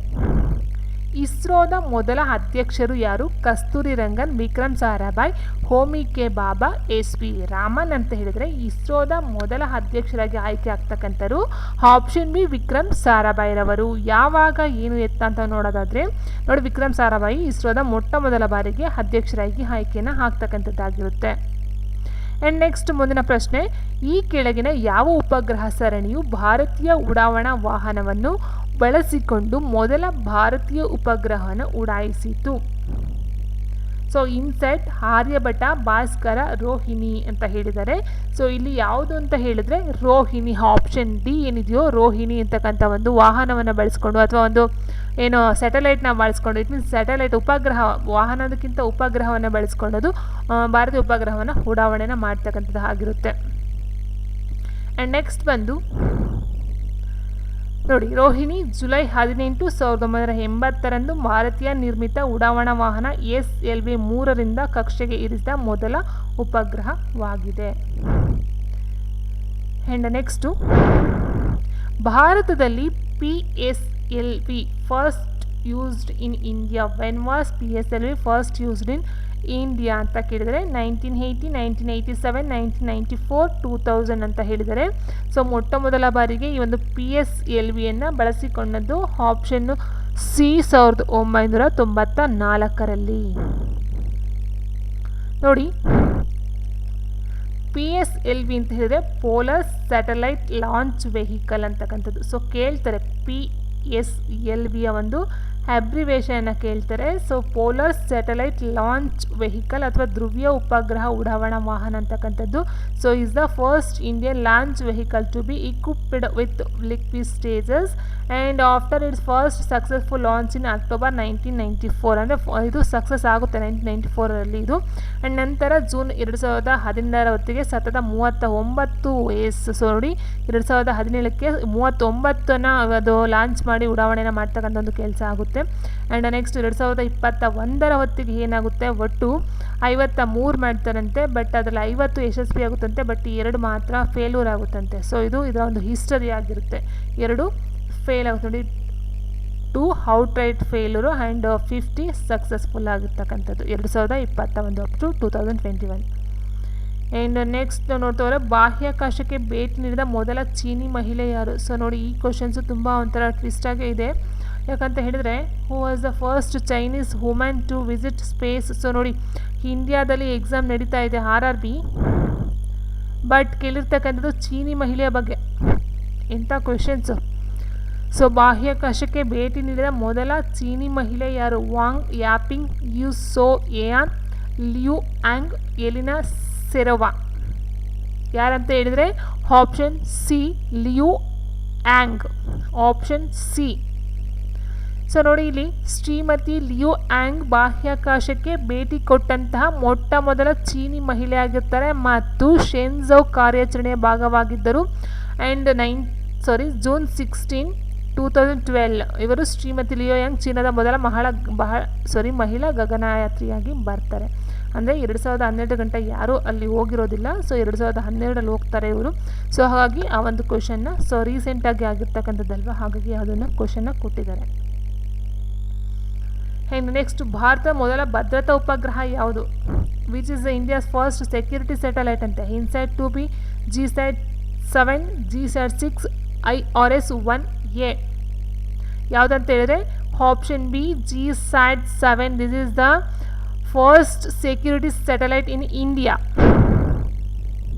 [SPEAKER 1] ಇಸ್ರೋದ ಮೊದಲ ಅಧ್ಯಕ್ಷರು ಯಾರು? ಕಸ್ತೂರಿ ರಂಗನ್, ವಿಕ್ರಮ್ ಸಾರಾಭಾಯ್, ಹೋಮಿ ಕೆ ಬಾಬಾ, SP ರಾಮನ್ ಅಂತ ಹೇಳಿದರೆ ಇಸ್ರೋದ ಮೊದಲ ಅಧ್ಯಕ್ಷರಾಗಿ ಆಯ್ಕೆ ಆಗ್ತಕ್ಕಂಥರು ಆಪ್ಷನ್ ಬಿ ವಿಕ್ರಮ್ ಸಾರಾಭಾಯ್ರವರು. ಯಾವಾಗ ಏನು ಎತ್ತ ಅಂತ ನೋಡೋದಾದರೆ ನೋಡಿ, ವಿಕ್ರಮ್ ಸಾರಾಭಾಯಿ ಇಸ್ರೋದ ಮೊದಲ ಬಾರಿಗೆ ಅಧ್ಯಕ್ಷರಾಗಿ ಆಯ್ಕೆಯನ್ನು ಆಗ್ತಕ್ಕಂಥದ್ದಾಗಿರುತ್ತೆ. ಆ್ಯಂಡ್ ನೆಕ್ಸ್ಟ್ ಮುಂದಿನ ಪ್ರಶ್ನೆ, ಈ ಕೆಳಗಿನ ಯಾವ ಉಪಗ್ರಹ ಸರಣಿಯು ಭಾರತೀಯ ಉಡಾವಣಾ ವಾಹನವನ್ನು ಬಳಸಿಕೊಂಡು ಮೊದಲ ಭಾರತೀಯ ಉಪಗ್ರಹವನ್ನು ಉಡಾಯಿಸಿತು? ಸೊ ಇನ್ಸೆಟ್, ಆರ್ಯಭಟ, ಭಾಸ್ಕರ, ರೋಹಿಣಿ ಅಂತ ಹೇಳಿದ್ದಾರೆ. ಸೊ ಇಲ್ಲಿ ಯಾವುದು ಅಂತ ಹೇಳಿದರೆ ರೋಹಿಣಿ, ಆಪ್ಷನ್ ಡಿ ಏನಿದೆಯೋ ರೋಹಿಣಿ ಅಂತಕ್ಕಂಥ ಒಂದು ವಾಹನವನ್ನು ಬಳಸ್ಕೊಂಡು ಅಥವಾ ಒಂದು ಏನು ಸ್ಯಾಟಲೈಟ್ನ ಬಳಸ್ಕೊಂಡು, ಇಟ್ ಮೀನ್ಸ್ ಸ್ಯಾಟಲೈಟ್ ಉಪಗ್ರಹ, ವಾಹನದಕ್ಕಿಂತ ಉಪಗ್ರಹವನ್ನು ಬಳಸ್ಕೊಂಡದು ಭಾರತೀಯ ಉಪಗ್ರಹವನ್ನು ಉಡಾವಣೆನ ಮಾಡ್ತಕ್ಕಂಥದ್ದು ಆಗಿರುತ್ತೆ. ಆ್ಯಂಡ್ ನೆಕ್ಸ್ಟ್ ಬಂದು ನೋಡಿ, ರೋಹಿಣಿ ಜುಲೈ 18, 1980 ಭಾರತೀಯ ನಿರ್ಮಿತ ಉಡಾವಣಾ ವಾಹನ SLV 3 ಕಕ್ಷೆಗೆ ಇರಿಸಿದ ಮೊದಲ ಉಪಗ್ರಹವಾಗಿದೆ. ಆ್ಯಂಡ್ ನೆಕ್ಸ್ಟು, ಭಾರತದಲ್ಲಿ PSLV first used in India. When was PSLV first used in India ಅಂತ ಕೇಳಿದರೆ 1980, 1987, 1994, 2000 ಅಂತ ಹೇಳಿದ್ದಾರೆ. ಸೊ ಮೊದಲ ಬಾರಿಗೆ ಈ ಒಂದು PSLVಯನ್ನು ಬಳಸಿಕೊಂಡದ್ದು ಆಪ್ಷನ್ನು ಸಿ 1994ರಲ್ಲಿ. ನೋಡಿ, PSLV ಅಂತ ಹೇಳಿದರೆ ಪೋಲಾರ್ ಸ್ಯಾಟಲೈಟ್ ಲಾಂಚ್ ವೆಹಿಕಲ್ ಅಂತಕ್ಕಂಥದ್ದು. ಸೊ ಕೇಳ್ತಾರೆ PSLVಯ ಒಂದು ಅಬ್ರಿವೇಷನ್ನ ಕೇಳ್ತಾರೆ. So polar satellite launch vehicle ಅಥವಾ ಧ್ರುವೀಯ ಉಪಗ್ರಹ ಉಡಾವಣಾ ವಾಹನ ಅಂತಕ್ಕಂಥದ್ದು. So is the first Indian launch vehicle to be equipped with liquid stages and after its first successful launch in October 1994. ಅಂದರೆ ಇದು ಸಕ್ಸಸ್ ಆಗುತ್ತೆ 1994ರಲ್ಲಿ ಇದು. ಆ್ಯಂಡ್ ನಂತರ ಜೂನ್ 2016 ಹೊತ್ತಿಗೆ ಸತತ 39 ಡೇಸ್. ಸೊ ನೋಡಿ, 2017ಕ್ಕೆ 39ನ ಅದು ಲಾಂಚ್ ಮಾಡಿ ಉಡಾವಣೆನ ಮಾಡ್ತಕ್ಕಂಥ ಒಂದು ಕೆಲಸ ಆಗುತ್ತೆ. ಆ್ಯಂಡ್ ನೆಕ್ಸ್ಟ್ 2021 ಹೊತ್ತಿಗೆ ಏನಾಗುತ್ತೆ, ಒಟ್ಟು 53 ಮಾಡ್ತಾರಂತೆ. ಬಟ್ ಅದರಲ್ಲಿ 50 ಯಶಸ್ವಿ ಆಗುತ್ತಂತೆ, ಬಟ್ 2 ಮಾತ್ರ ಫೇಲ್ಯೂರ್ ಆಗುತ್ತಂತೆ. ಸೊ ಇದು ಇದರ ಒಂದು ಹಿಸ್ಟರಿ ಆಗಿರುತ್ತೆ. 2 ಫೇಲ್ ಆಗುತ್ತೆ ನೋಡಿ, 2 ಔಟ್ರೈಟ್ ಫೇಲ್ಯೂರು ಆ್ಯಂಡ್ 50 ಸಕ್ಸಸ್ಫುಲ್ ಆಗಿರ್ತಕ್ಕಂಥದ್ದು 2021 ಅಪ್ ಟು 2021. ಆ್ಯಂಡ್ ನೆಕ್ಸ್ಟ್ ನೋಡ್ತವ್ರೆ, ಬಾಹ್ಯಾಕಾಶಕ್ಕೆ ಭೇಟಿ ನೀಡಿದ ಮೊದಲ ಚೀನಿ ಮಹಿಳೆ ಯಾರು? ಸೊ ನೋಡಿ, ಈ ಕ್ವಶನ್ಸು ತುಂಬ ಒಂಥರ ಟ್ವಿಸ್ಟಾಗೇ ಇದೆ. ಯಾಕಂತ ಹೇಳಿದರೆ, who was the first Chinese women to visit space? So ನೋಡಿ, ಇಂಡಿಯಾದಲ್ಲಿ ಎಕ್ಸಾಮ್ ನಡೀತಾ ಇದೆ RRB, ಬಟ್ ಕೇಳಿರ್ತಕ್ಕಂಥದ್ದು ಚೀನಿ ಮಹಿಳೆಯ ಬಗ್ಗೆ. ಎಂಥ ಕ್ವೆಶನ್ಸು. ಸೊ ಬಾಹ್ಯಾಕಾಶಕ್ಕೆ ಭೇಟಿ ನೀಡಿದ ಮೊದಲ ಚೀನಿ ಮಹಿಳೆ ಯಾರು? Wang Yaping, Yi So Yeon, Liu Yang, Elena Serova. ಯಾರಂತ ಹೇಳಿದರೆ option C Liu Yang, option C. So ನೋಡಿ ಇಲ್ಲಿ ಶ್ರೀಮತಿ ಲಿಯು ಆಂಗ್ ಬಾಹ್ಯಾಕಾಶಕ್ಕೆ ಭೇಟಿ ಕೊಟ್ಟಂತಹ ಮೊಟ್ಟ ಮೊದಲ ಚೀನಿ ಮಹಿಳೆ ಆಗಿರ್ತಾರೆ ಮತ್ತು ಶೆನ್ಝೌ ಕಾರ್ಯಾಚರಣೆಯ ಭಾಗವಾಗಿದ್ದರು. ಆ್ಯಂಡ್ ಜೂನ್ 16, 2012 ಇವರು ಶ್ರೀಮತಿ ಲಿಯು ಆಂಗ್ ಚೀನಾದ ಮೊದಲ ಮಹಿಳಾ ಗಗನಯಾತ್ರಿಯಾಗಿ ಬರ್ತಾರೆ. ಅಂದರೆ 2012 ಗಂಟೆ ಯಾರೂ ಅಲ್ಲಿ ಹೋಗಿರೋದಿಲ್ಲ. ಸೊ 2012 ಹೋಗ್ತಾರೆ ಇವರು. ಸೊ ಹಾಗಾಗಿ ಆ ಒಂದು ಕ್ವಶನ್ನ ರೀಸೆಂಟಾಗಿ ಆಗಿರ್ತಕ್ಕಂಥದ್ದಲ್ವ, ಹಾಗಾಗಿ ಅದನ್ನು ಕ್ವಶನ್ನ ಕೊಟ್ಟಿದ್ದಾರೆ. ಆ್ಯಂಡ್ ನೆಕ್ಸ್ಟ್ ಭಾರತ ಮೊದಲ ಭದ್ರತಾ ಉಪಗ್ರಹ ಯಾವುದು? Which is India's first security satellite ಅಂತೆ. Insat 2B, GSAT 7, GSAT 6, IRS-1A. ಯಾವುದಂತ ಹೇಳಿದ್ರೆ option B GSAT 7. This is the first security satellite in India.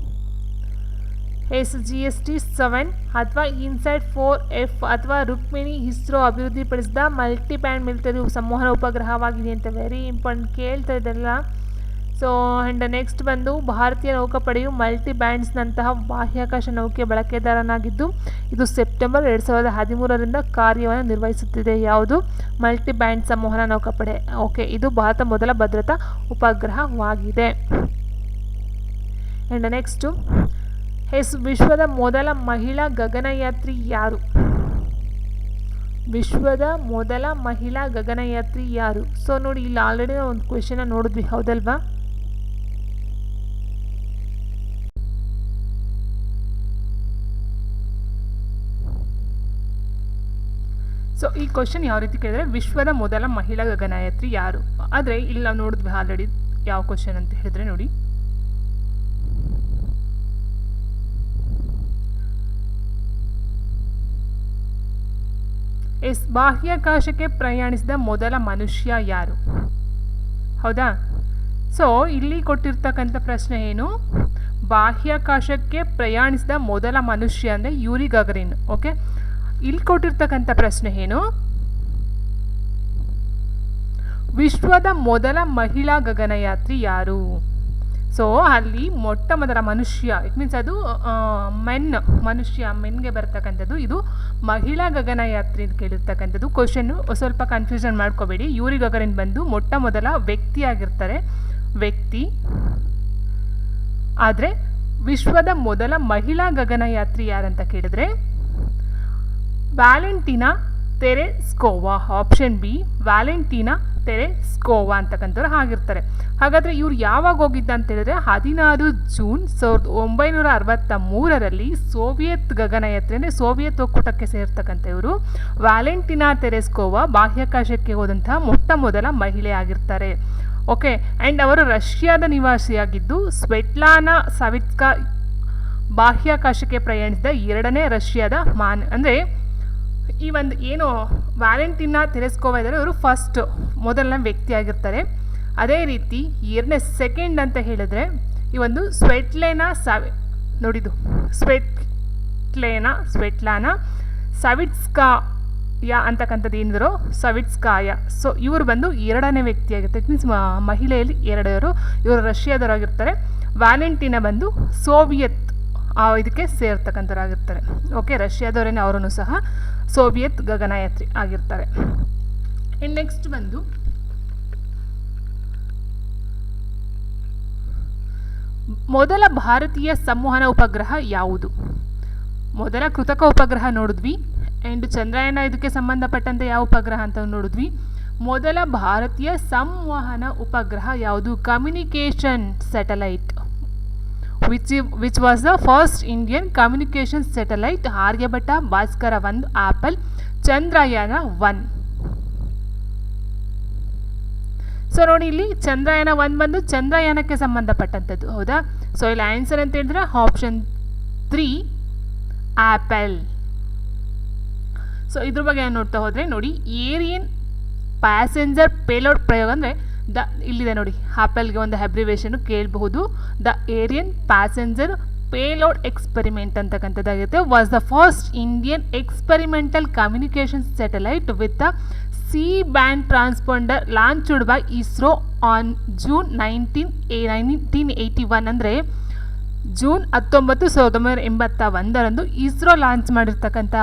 [SPEAKER 1] SGST 7 ಅಥವಾ ಇನ್ಸೈಟ್ 4F ಅಥವಾ ರುಕ್ಮಿಣಿ ಇಸ್ರೋ ಅಭಿವೃದ್ಧಿಪಡಿಸಿದ ಮಲ್ಟಿ ಬ್ಯಾಂಡ್ ಮಿಲಿಟರಿ ಸಂವಹನ ಉಪಗ್ರಹವಾಗಿದೆ ಅಂತ. ವೆರಿ ಇಂಪಾರ್ಟೆಂಟ್, ಕೇಳ್ತಾ ಇದೆಲ್ಲ. ಸೊ ಆ್ಯಂಡ್ ನೆಕ್ಸ್ಟ್ ಬಂದು ಭಾರತೀಯ ನೌಕಾಪಡೆಯು ಮಲ್ಟಿ ಬ್ಯಾಂಡ್ಸ್ನಂತಹ ಬಾಹ್ಯಾಕಾಶ ನೌಕೆ ಬಳಕೆದಾರನಾಗಿದ್ದು ಇದು ಸೆಪ್ಟೆಂಬರ್ 2013ರಿಂದ ಕಾರ್ಯವನ್ನು ನಿರ್ವಹಿಸುತ್ತಿದೆ. ಯಾವುದು? ಮಲ್ಟಿ ಬ್ಯಾಂಡ್ ಸಂವಹನ ನೌಕಾಪಡೆ. ಓಕೆ, ಇದು ಭಾರತ ಮೊದಲ ಭದ್ರತಾ ಉಪಗ್ರಹವಾಗಿದೆ. ಆ್ಯಂಡ್ ನೆಕ್ಸ್ಟು ವಿಶ್ವದ ಮೊದಲ ಮಹಿಳಾ ಗಗನಯಾತ್ರಿ ಯಾರು? ವಿಶ್ವದ ಮೊದಲ ಮಹಿಳಾ ಗಗನಯಾತ್ರಿ ಯಾರು? ಸೊ ನೋಡಿ ಇಲ್ಲಿ ಆಲ್ರೆಡಿ ಒಂದು ಕ್ವೆಶನ್ನ ನೋಡಿದ್ವಿ, ಹೌದಲ್ವಾ? ಸೊ ಈ ಕ್ವಶನ್ ಯಾವ ರೀತಿ ಕೇಳಿದ್ರೆ ವಿಶ್ವದ ಮೊದಲ ಮಹಿಳಾ ಗಗನಯಾತ್ರಿ ಯಾರು? ಆದರೆ ಇಲ್ಲಿ ನಾವು ನೋಡಿದ್ವಿ ಆಲ್ರೆಡಿ ಯಾವ ಕ್ವಶನ್ ಅಂತ ಹೇಳಿದ್ರೆ ನೋಡಿ, ಬಾಹ್ಯಾಕಾಶಕ್ಕೆ ಪ್ರಯಾಣಿಸಿದ ಮೊದಲ ಮನುಷ್ಯ ಯಾರು? ಹೌದಾ? ಸೊ ಇಲ್ಲಿ ಕೊಟ್ಟಿರ್ತಕ್ಕಂಥ ಪ್ರಶ್ನೆ ಏನು? ಬಾಹ್ಯಾಕಾಶಕ್ಕೆ ಪ್ರಯಾಣಿಸಿದ ಮೊದಲ ಮನುಷ್ಯ ಅಂದರೆ ಯೂರಿ ಗಗರಿನ್. ಓಕೆ, ಇಲ್ಲಿ ಕೊಟ್ಟಿರ್ತಕ್ಕಂಥ ಪ್ರಶ್ನೆ ಏನು? ವಿಶ್ವದ ಮೊದಲ ಮಹಿಳಾ ಗಗನಯಾತ್ರಿ ಯಾರು? ಸೊ ಅಲ್ಲಿ ಮೊಟ್ಟ ಮೊದಲ ಮನುಷ್ಯ, ಇಟ್ ಮೀನ್ಸ್ ಅದು ಮೆನ್ಗೆ ಬರ್ತಕ್ಕಂಥದ್ದು. ಇದು ಮಹಿಳಾ ಗಗನಯಾತ್ರಿ ಕೇಳಿರ್ತಕ್ಕಂಥದ್ದು. ಕ್ವಶನ್ನು ಸ್ವಲ್ಪ ಕನ್ಫ್ಯೂಷನ್ ಮಾಡ್ಕೋಬೇಡಿ. ಯೂರಿ ಗಗರಿನ್ ಬಂದು ಮೊಟ್ಟ ಮೊದಲ ವ್ಯಕ್ತಿ ಆದರೆ ವಿಶ್ವದ ಮೊದಲ ಮಹಿಳಾ ಗಗನಯಾತ್ರಿ ಯಾರಂತ ಕೇಳಿದ್ರೆ ವ್ಯಾಲೆಂಟಿನಾ ತೆರೆಸ್ಕೋವಾ. ಆಪ್ಷನ್ ಬಿ ವ್ಯಾಲೆಂಟಿನಾ ತೆರೆಸ್ಕೋವಾ ಅಂತಕ್ಕಂಥವ್ರು ಆಗಿರ್ತಾರೆ. ಹಾಗಾದರೆ ಇವ್ರು ಯಾವಾಗ ಹೋಗಿದ್ದ ಅಂತ ಹೇಳಿದ್ರೆ 16 ಜೂನ್ 1963ರಲ್ಲಿ ಸೋವಿಯತ್ ಗಗನಯಾತ್ರೆ ಅಂದರೆ ಸೋವಿಯತ್ ಒಕ್ಕೂಟಕ್ಕೆ ಸೇರ್ತಕ್ಕಂಥ ಇವರು ವ್ಯಾಲೆಂಟಿನಾ ತೆರೆಸ್ಕೋವಾ ಬಾಹ್ಯಾಕಾಶಕ್ಕೆ ಹೋದಂತಹ ಮೊಟ್ಟ ಮೊದಲ ಮಹಿಳೆ ಆಗಿರ್ತಾರೆ. ಓಕೆ, ಆ್ಯಂಡ್ ಅವರು ರಷ್ಯಾದ ನಿವಾಸಿಯಾಗಿದ್ದು ಸ್ವೆಟ್ಲಾನಾ ಸವಿಟ್ಸ್ಕಾ ಬಾಹ್ಯಾಕಾಶಕ್ಕೆ ಪ್ರಯಾಣಿಸಿದ ಎರಡನೇ ರಷ್ಯಾದ ಅಂದರೆ ಈ ಒಂದು ಏನು ವ್ಯಾಲೆಂಟಿನಾ ತೆರೆಸ್ಕೋವಾ ಇದ್ದಾರೆ ಇವರು ಫಸ್ಟ್ ಮೊದಲನೇ ವ್ಯಕ್ತಿ ಆಗಿರ್ತಾರೆ. ಅದೇ ರೀತಿ ಸೆಕೆಂಡ್ ಅಂತ ಹೇಳಿದ್ರೆ ಈ ಒಂದು ಸ್ವೆಟ್ಲಾನಾ ಸವಿಟ್ಸ್ಕಾಯ ಅಂತಕ್ಕಂಥದ್ದು ಏನಿದ್ರು ಸವಿಟ್ಸ್ಕಾಯ. ಸೊ ಇವರು ಬಂದು ಎರಡನೇ ವ್ಯಕ್ತಿ ಆಗಿರ್ತಾರೆ. ಇಟ್ ಮೀನ್ಸ್ ಮಹಿಳೆಯಲ್ಲಿ ಎರಡವರು, ಇವರು ರಷ್ಯಾದವರಾಗಿರ್ತಾರೆ. ವ್ಯಾಲೆಂಟಿನಾ ಬಂದು ಸೋವಿಯತ್ ಇದಕ್ಕೆ ಸೇರ್ತಕ್ಕಂಥವ್ರಾಗಿರ್ತಾರೆ. ಓಕೆ, ರಷ್ಯಾದವರೇನೆ ಅವರೂ ಸಹ ಸೋವಿಯತ್ ಗಗನಯಾತ್ರಿ ಆಗಿರ್ತಾರೆ. ಆ್ಯಂಡ್ ನೆಕ್ಸ್ಟ್ ಬಂದು ಮೊದಲ ಭಾರತೀಯ ಸಂವಹನ ಉಪಗ್ರಹ ಯಾವುದು? ಮೊದಲ ಕೃತಕ ಉಪಗ್ರಹ ನೋಡಿದ್ವಿ. ಆ್ಯಂಡ್ ಚಂದ್ರಯಾನ ಇದಕ್ಕೆ ಸಂಬಂಧಪಟ್ಟಂತೆ ಯಾವ ಉಪಗ್ರಹ ಅಂತ ನೋಡಿದ್ವಿ. ಮೊದಲ ಭಾರತೀಯ ಸಂವಹನ ಉಪಗ್ರಹ ಯಾವುದು? Communication satellite. which was the first Indian communication satellite? Aryabhata, Bhaskara 1, APPLE, Chandrayaan 1. So ನೋಡಿ ಇಲ್ಲಿ ಚಂದ್ರಯಾನ 1 ಬಂದು ಚಂದ್ರಯಾನಕ್ಕೆ ಸಂಬಂಧಪಟ್ಟಂಥದ್ದು. ಹೌದಾ? ಸೊ ಇಲ್ಲಿ ಆನ್ಸರ್ ಅಂತ ಹೇಳಿದ್ರೆ ಆಪ್ಷನ್ 3 ಆಪಲ್. ಸೊ ಇದ್ರ ಬಗ್ಗೆ ನೋಡ್ತಾ ಹೋದರೆ ನೋಡಿ ಏರಿಯನ್ ಪ್ಯಾಸೆಂಜರ್ ಪೇಲೋಡ್ ಪ್ರಯೋಗ ಅಂದರೆ ಇಲ್ಲಿದೆ ನೋಡಿ, ಆಪಲ್ಗೆ ಒಂದು ಅಬ್ರಿವೇಷನ್ ಕೇಳಬಹುದು. The Ariane passenger payload experiment ಅಂತಕ್ಕಂಥದ್ದಾಗಿರುತ್ತೆ. Was the first Indian experimental communication satellite with a C band transponder launched by ISRO on June 1981. ಅಂದರೆ ಜೂನ್ 19, 1981 ಇಸ್ರೋ ಲಾಂಚ್ ಮಾಡಿರ್ತಕ್ಕಂಥ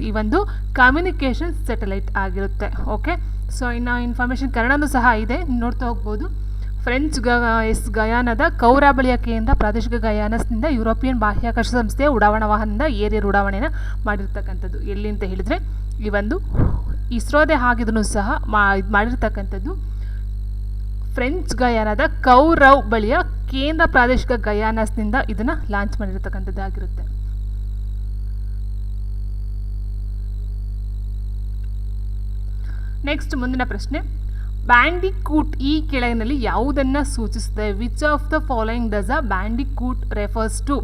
[SPEAKER 1] ಈ ಒಂದು ಕಮ್ಯುನಿಕೇಷನ್ ಸ್ಯಾಟಲೈಟ್ ಆಗಿರುತ್ತೆ. ಓಕೆ, ಸೊ ಇನ್ನು ಇನ್ಫಾರ್ಮೇಷನ್ ಕನ್ನಡನೂ ಸಹ ಇದೆ, ನೋಡ್ತಾ ಹೋಗ್ಬೋದು. ಫ್ರೆಂಚ್ ಗಯಾನದ ಕೌರಾ ಬಳಿಯ ಕೇಂದ್ರ ಪ್ರಾದೇಶಿಕ ಗಯಾನಸ್ನಿಂದ ಯುರೋಪಿಯನ್ ಬಾಹ್ಯಾಕಾಶ ಸಂಸ್ಥೆಯ ಉಡಾವಣಾ ವಾಹನದಿಂದ ಏರಿಯರ್ ಉಡಾವಣೆಯನ್ನು ಮಾಡಿರ್ತಕ್ಕಂಥದ್ದು. ಎಲ್ಲಿ ಅಂತ ಹೇಳಿದರೆ ಈ ಒಂದು ಇಸ್ರೋದೇ ಆಗಿದೂ ಸಹ ಮಾಡಿರ್ತಕ್ಕಂಥದ್ದು ಫ್ರೆಂಚ್ ಗಯಾನದ ಕೌರವ್ ಬಳಿಯ ಕೇಂದ್ರ ಪ್ರಾದೇಶಿಕ ಗಯಾನಸ್ನಿಂದ ಇದನ್ನು ಲಾಂಚ್ ಮಾಡಿರ್ತಕ್ಕಂಥದ್ದಾಗಿರುತ್ತೆ. ನೆಕ್ಸ್ಟ್ ಮುಂದಿನ ಪ್ರಶ್ನೆ, ಬ್ಯಾಂಡಿಕೂಟ್ ಈ ಕೆಳಗಿನಲ್ಲಿ ಯಾವುದನ್ನು ಸೂಚಿಸುತ್ತದೆ? Which of the following does a bandicoot refers to?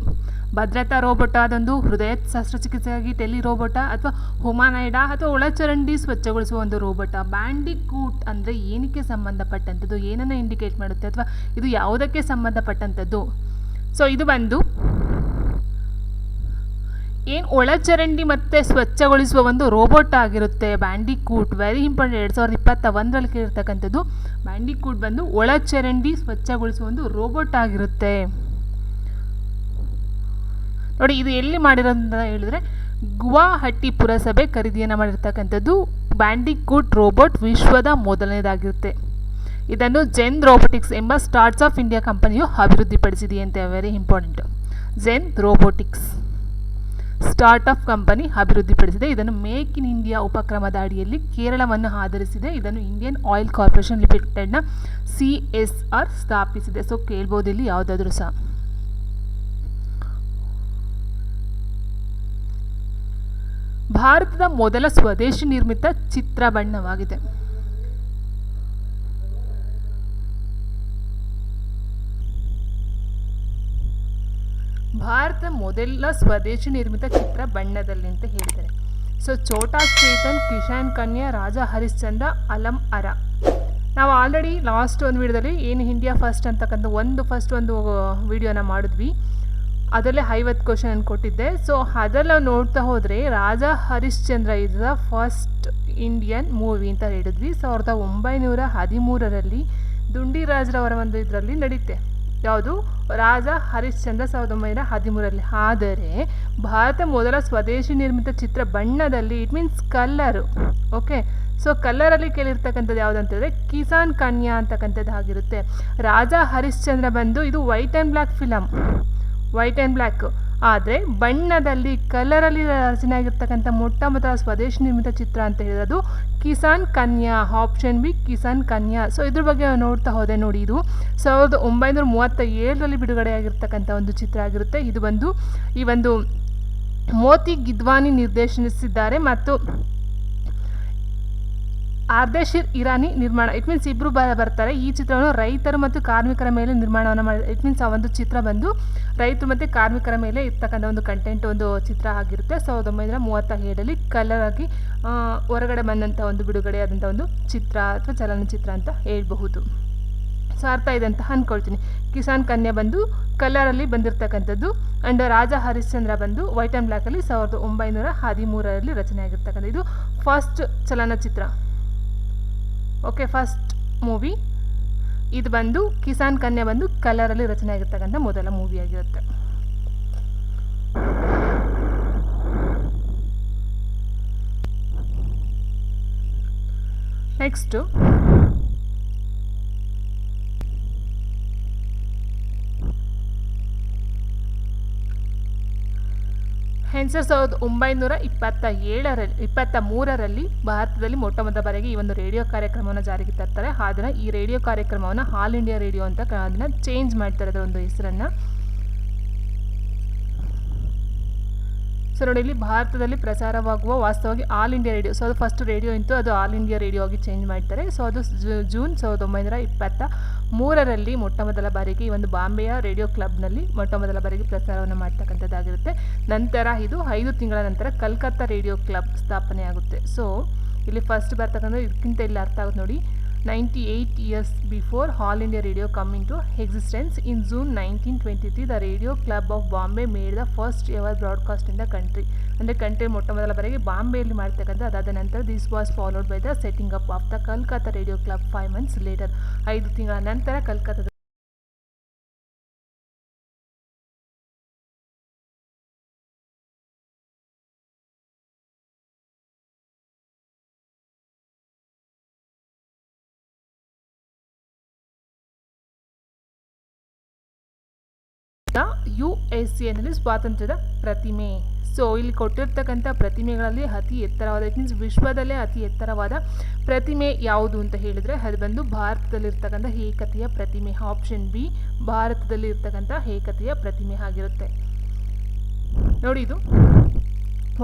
[SPEAKER 1] ಭದ್ರತಾ ರೋಬೋಟ, ಅದೊಂದು ಹೃದಯ ಶಸ್ತ್ರಚಿಕಿತ್ಸೆಗಾಗಿ ಟೆಲಿ ರೋಬೋಟ, ಅಥವಾ ಹುಮಾನೈಡಾ, ಅಥವಾ ಒಳಚರಂಡಿ ಸ್ವಚ್ಛಗೊಳಿಸುವ ಒಂದು ರೋಬೋಟ? ಬ್ಯಾಂಡಿಕೂಟ್ ಅಂದರೆ ಏನಕ್ಕೆ ಸಂಬಂಧಪಟ್ಟಂಥದ್ದು, ಏನನ್ನು ಇಂಡಿಕೇಟ್ ಮಾಡುತ್ತೆ, ಅಥವಾ ಇದು ಯಾವುದಕ್ಕೆ ಸಂಬಂಧಪಟ್ಟಂಥದ್ದು? ಸೊ ಇದು ಬಂದು ಏನು ಒಳಚರಂಡಿ ಮತ್ತು ಸ್ವಚ್ಛಗೊಳಿಸುವ ಒಂದು ರೋಬೋಟ್ ಆಗಿರುತ್ತೆ ಬ್ಯಾಂಡಿಕೂಟ್. Very important, 2021 ಕೇಳಿರ್ತಕ್ಕಂಥದ್ದು. ಬ್ಯಾಂಡಿಕೂಟ್ ಬಂದು ಒಳಚರಂಡಿ ಸ್ವಚ್ಛಗೊಳಿಸುವ ಒಂದು ರೋಬೋಟ್ ಆಗಿರುತ್ತೆ. ನೋಡಿ, ಇದು ಎಲ್ಲಿ ಮಾಡಿರೋದಂತ ಹೇಳಿದ್ರೆ ಗುವಾಹಟಿ ಪುರಸಭೆ ಖರೀದಿಯನ್ನು ಮಾಡಿರ್ತಕ್ಕಂಥದ್ದು. ಬ್ಯಾಂಡಿಕೂಟ್ ರೋಬೋಟ್ ವಿಶ್ವದ ಮೊದಲನೇದಾಗಿರುತ್ತೆ. ಇದನ್ನು ಜೆನ್ ರೋಬೋಟಿಕ್ಸ್ ಎಂಬ ಸ್ಟಾರ್ಟ್ಸ್ ಆಫ್ ಇಂಡಿಯಾ ಕಂಪನಿಯು ಅಭಿವೃದ್ಧಿಪಡಿಸಿದೆಯಂತೆ. Very important, Gen Robotics start up company ಅಭಿವೃದ್ಧಿಪಡಿಸಿದೆ. ಇದನ್ನು ಮೇಕ್ ಇನ್ ಇಂಡಿಯಾ ಉಪಕ್ರಮದ ಅಡಿಯಲ್ಲಿ ಕೇರಳವನ್ನು ಆಧರಿಸಿದೆ. ಇದನ್ನು ಇಂಡಿಯನ್ ಆಯಿಲ್ ಕಾರ್ಪೊರೇಷನ್ ಲಿಮಿಟೆಡ್ನ CSR ಸ್ಥಾಪಿಸಿದೆ. ಸೊ ಕೇಳ್ಬೋದು ಇಲ್ಲಿ ಯಾವುದಾದ್ರೂ ಸಹ. ಭಾರತದ ಮೊದಲ ಸ್ವದೇಶಿ ನಿರ್ಮಿತ ಚಿತ್ರ ಬಣ್ಣವಾಗಿದೆ. ಭಾರತ ಮೊದಲ ಸ್ವದೇಶಿ ನಿರ್ಮಿತ ಚಿತ್ರ ಬಣ್ಣದಲ್ಲಿ ಅಂತ ಹೇಳಿದ್ದಾರೆ. ಸೊ ಛೋಟಾ ಚೇತನ್, ಕಿಶಾನ್ ಕನ್ಯಾ, ರಾಜ ಹರಿಶ್ಚಂದ್ರ, ಅಲಂ ಅರ. ನಾವು ಆಲ್ರೆಡಿ ಲಾಸ್ಟ್ ಒಂದು ವಿಡಿಯೋದಲ್ಲಿ ಏನು ಇಂಡಿಯಾ ಫಸ್ಟ್ ಅಂತಕ್ಕಂಥ ಒಂದು ವಿಡಿಯೋನ ಮಾಡಿದ್ವಿ. ಅದರಲ್ಲೇ 50 ಕ್ವಶನ್ ಕೊಟ್ಟಿದ್ದೆ. ಸೊ ಅದೆಲ್ಲ ನೋಡ್ತಾ ಹೋದರೆ Raja Harishchandra is the first Indian movie ಅಂತ ಹೇಳಿದ್ವಿ. 1913 ದುಂಡಿರಾಜ್ರವರ ಒಂದು ಇದರಲ್ಲಿ ನಡೀತೆ. ಯಾವುದು? ರಾಜ ಹರಿಶ್ಚಂದ್ರ 1913. ಆದರೆ ಭಾರತ ಮೊದಲ ಸ್ವದೇಶಿ ನಿರ್ಮಿತ ಚಿತ್ರ ಬಣ್ಣದಲ್ಲಿ, it means colour. Okay, so ಕಲ್ಲರಲ್ಲಿ ಕೇಳಿರ್ತಕ್ಕಂಥದ್ದು ಯಾವುದಂತಂದರೆ ಕಿಸಾನ್ ಕನ್ಯಾ ಅಂತಕ್ಕಂಥದ್ದು ಆಗಿರುತ್ತೆ. ರಾಜ ಹರಿಶ್ಚಂದ್ರ ಬಂದು ಇದು white and black film, white and black. ಆದರೆ ಬಣ್ಣದಲ್ಲಿ ಕಲರಲ್ಲಿ ರಚನೆ ಆಗಿರ್ತಕ್ಕಂಥ ಮೊಟ್ಟ ಮೊದಲ ಸ್ವದೇಶಿ ನಿರ್ಮಿತ ಚಿತ್ರ ಅಂತ ಹೇಳಿರೋದು ಕಿಸಾನ್ ಕನ್ಯಾ. ಆಪ್ಷನ್ ಬಿ ಕಿಸಾನ್ ಕನ್ಯಾ. ಸೊ ಇದ್ರ ಬಗ್ಗೆ ನೋಡ್ತಾ ಹೋದೆ ನೋಡಿ, ಇದು 1937 ಬಿಡುಗಡೆಯಾಗಿರ್ತಕ್ಕಂಥ ಒಂದು ಚಿತ್ರ ಆಗಿರುತ್ತೆ. ಇದು ಬಂದು ಈ ಒಂದು ಮೋತಿ ಗಿದ್ವಾನಿ ನಿರ್ದೇಶಿಸಿದ್ದಾರೆ ಮತ್ತು ಆರ್ದೇಶಿರ್ ಇರಾನಿ ನಿರ್ಮಾಣ. ಇಟ್ ಮೀನ್ಸ್ ಇಬ್ಬರು ಬರ್ತಾರೆ. ಈ ಚಿತ್ರವನ್ನು ರೈತರು ಮತ್ತು ಕಾರ್ಮಿಕರ ಮೇಲೆ ನಿರ್ಮಾಣವನ್ನು ಮಾಡಿ, ಇಟ್ ಮೀನ್ಸ್ ಆ ಒಂದು ಚಿತ್ರ ಬಂದು ರೈತರು ಮತ್ತು ಕಾರ್ಮಿಕರ ಮೇಲೆ ಇರ್ತಕ್ಕಂಥ ಒಂದು ಕಂಟೆಂಟ್ ಒಂದು ಚಿತ್ರ ಆಗಿರುತ್ತೆ. 1937 ಕಲರ್ ಆಗಿ ಹೊರಗಡೆ ಬಂದಂಥ ಒಂದು ಬಿಡುಗಡೆಯಾದಂಥ ಒಂದು ಚಿತ್ರ ಅಥವಾ ಚಲನಚಿತ್ರ ಅಂತ ಹೇಳ್ಬಹುದು. ಸೊ ಅರ್ಥ ಇದೆ ಅಂತ ಅಂದ್ಕೊಳ್ತೀನಿ. ಕಿಸಾನ್ ಕನ್ಯಾ ಬಂದು ಕಲರಲ್ಲಿ ಬಂದಿರತಕ್ಕಂಥದ್ದು, ಆ್ಯಂಡ್ ರಾಜ ಹರಿಶ್ಚಂದ್ರ ಬಂದು ವೈಟ್ ಆ್ಯಂಡ್ ಬ್ಲ್ಯಾಕಲ್ಲಿ 1913 ರಚನೆ ಆಗಿರ್ತಕ್ಕಂಥ ಇದು ಫಸ್ಟ್ ಚಲನಚಿತ್ರ. ಓಕೆ, ಫಸ್ಟ್ ಮೂವಿ ಇದು ಬಂದು ಕಿಸಾನ್ ಕನ್ಯಾ ಬಂದು ಕಲರಲ್ಲಿ ರಚನೆ ಆಗಿರ್ತಕ್ಕಂಥ ಮೊದಲ ಮೂವಿ ಆಗಿರುತ್ತೆ. ನೆಕ್ಸ್ಟು ಹೆನ್ಸರ್ 1923 ಭಾರತದಲ್ಲಿ ಮೊಟ್ಟ ಮೊದಲ ಬಾರಿಗೆ ಈ ಒಂದು ರೇಡಿಯೋ ಕಾರ್ಯಕ್ರಮವನ್ನು ಜಾರಿಗೆ ತರ್ತಾರೆ. ಆದರೆ ಈ ರೇಡಿಯೋ ಕಾರ್ಯಕ್ರಮವನ್ನು ಆಲ್ ಇಂಡಿಯಾ ರೇಡಿಯೋ ಅಂತ ಅದನ್ನು ಚೇಂಜ್ ಮಾಡ್ತಾರೆ, ಅದರ ಒಂದು ಹೆಸರನ್ನು. ಸೊ ನೋಡಿ, ಇಲ್ಲಿ ಭಾರತದಲ್ಲಿ ಪ್ರಸಾರವಾಗುವ ವಾಸ್ತವವಾಗಿ ಆಲ್ ಇಂಡಿಯಾ ರೇಡಿಯೋ. ಸೊ ಅದು ಫಸ್ಟ್ ರೇಡಿಯೋ ಇತ್ತು, ಅದು ಆಲ್ ಇಂಡಿಯಾ ರೇಡಿಯೋ ಆಗಿ ಚೇಂಜ್ ಮಾಡ್ತಾರೆ. ಸೊ ಅದು ಜೂನ್ 1923 ಮೊಟ್ಟ ಮೊದಲ ಬಾರಿಗೆ ಈ ಒಂದು ಬಾಂಬೆಯ ರೇಡಿಯೋ ಕ್ಲಬ್ನಲ್ಲಿ ಮೊಟ್ಟ ಮೊದಲ ಬಾರಿಗೆ ಪ್ರಸಾರವನ್ನು ಮಾಡ್ತಕ್ಕಂಥದ್ದಾಗಿರುತ್ತೆ. ನಂತರ ಇದು 5 ತಿಂಗಳ ನಂತರ ಕಲ್ಕತ್ತಾ ರೇಡಿಯೋ ಕ್ಲಬ್ ಸ್ಥಾಪನೆ ಆಗುತ್ತೆ. ಸೊ ಇಲ್ಲಿ ಫಸ್ಟ್ ಬರ್ತಕ್ಕಂಥ ಇದಕ್ಕಿಂತ ಇಲ್ಲಿ ಅರ್ಥ ಆಗುತ್ತೆ ನೋಡಿ. 98 years before All India Radio come into existence. In June 1923, the Radio Club of Bombay made the first ever broadcast in the country. ಅಂದರೆ ಕಂಟ್ರಿ ಮೊಟ್ಟ ಮೊದಲ ಬಾರಿಗೆ ಬಾಂಬೆಯಲ್ಲಿ ಮಾಡ್ತಕ್ಕಂಥ. ಅದಾದ ನಂತರ this was followed by the setting up of the Calcutta radio club 5 months later. 5 ತಿಂಗಳ ನಂತರ ಕಲ್ಕತ್ತಾದ USAನಲ್ಲಿ ಸ್ವಾತಂತ್ರ್ಯದ ಪ್ರತಿಮೆ. ಸೊ ಇಲ್ಲಿ ಕೊಟ್ಟಿರ್ತಕ್ಕಂಥ ಪ್ರತಿಮೆಗಳಲ್ಲಿ ಅತಿ ಎತ್ತರವಾದ, ಇಟ್ ಮೀನ್ಸ್ ವಿಶ್ವದಲ್ಲೇ ಅತಿ ಎತ್ತರವಾದ ಪ್ರತಿಮೆ ಯಾವುದು ಅಂತ ಹೇಳಿದರೆ ಅದು ಬಂದು ಭಾರತದಲ್ಲಿರ್ತಕ್ಕಂಥ ಏಕತೆಯ ಪ್ರತಿಮೆ. ಆಪ್ಷನ್ ಬಿ ಭಾರತದಲ್ಲಿ ಇರ್ತಕ್ಕಂಥ ಏಕತೆಯ ಪ್ರತಿಮೆ ಆಗಿರುತ್ತೆ. ನೋಡಿ, ಇದು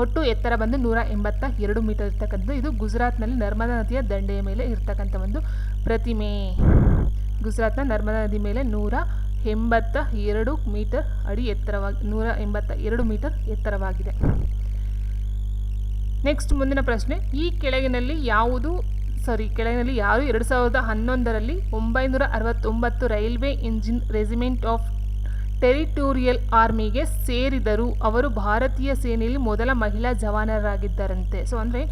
[SPEAKER 1] ಒಟ್ಟು ಎತ್ತರ ಬಂದು 182 ಮೀಟರ್ ಇರ್ತಕ್ಕಂಥದ್ದು. ಇದು ಗುಜರಾತ್ನಲ್ಲಿ ನರ್ಮದಾ ನದಿಯ ದಂಡೆಯ ಮೇಲೆ ಇರ್ತಕ್ಕಂಥ ಒಂದು ಪ್ರತಿಮೆ. ಗುಜರಾತ್ನ ನರ್ಮದಾ ನದಿ ಮೇಲೆ 182 ಮೀಟರ್ ಅಡಿ ಎತ್ತರವಾಗಿ 182 ಮೀಟರ್ ಎತ್ತರವಾಗಿದೆ. ನೆಕ್ಸ್ಟ್ ಮುಂದಿನ ಪ್ರಶ್ನೆ, ಕೆಳಗಿನಲ್ಲಿ ಯಾರು 2011ರಲ್ಲಿ 969 railway engine regiment of territorial ಆರ್ಮಿಗೆ ಸೇರಿದರು? ಅವರು ಭಾರತೀಯ ಸೇನೆಯಲ್ಲಿ ಮೊದಲ ಮಹಿಳಾ ಜವಾನರಾಗಿದ್ದರಂತೆ. ಸೊ ಅಂದರೆ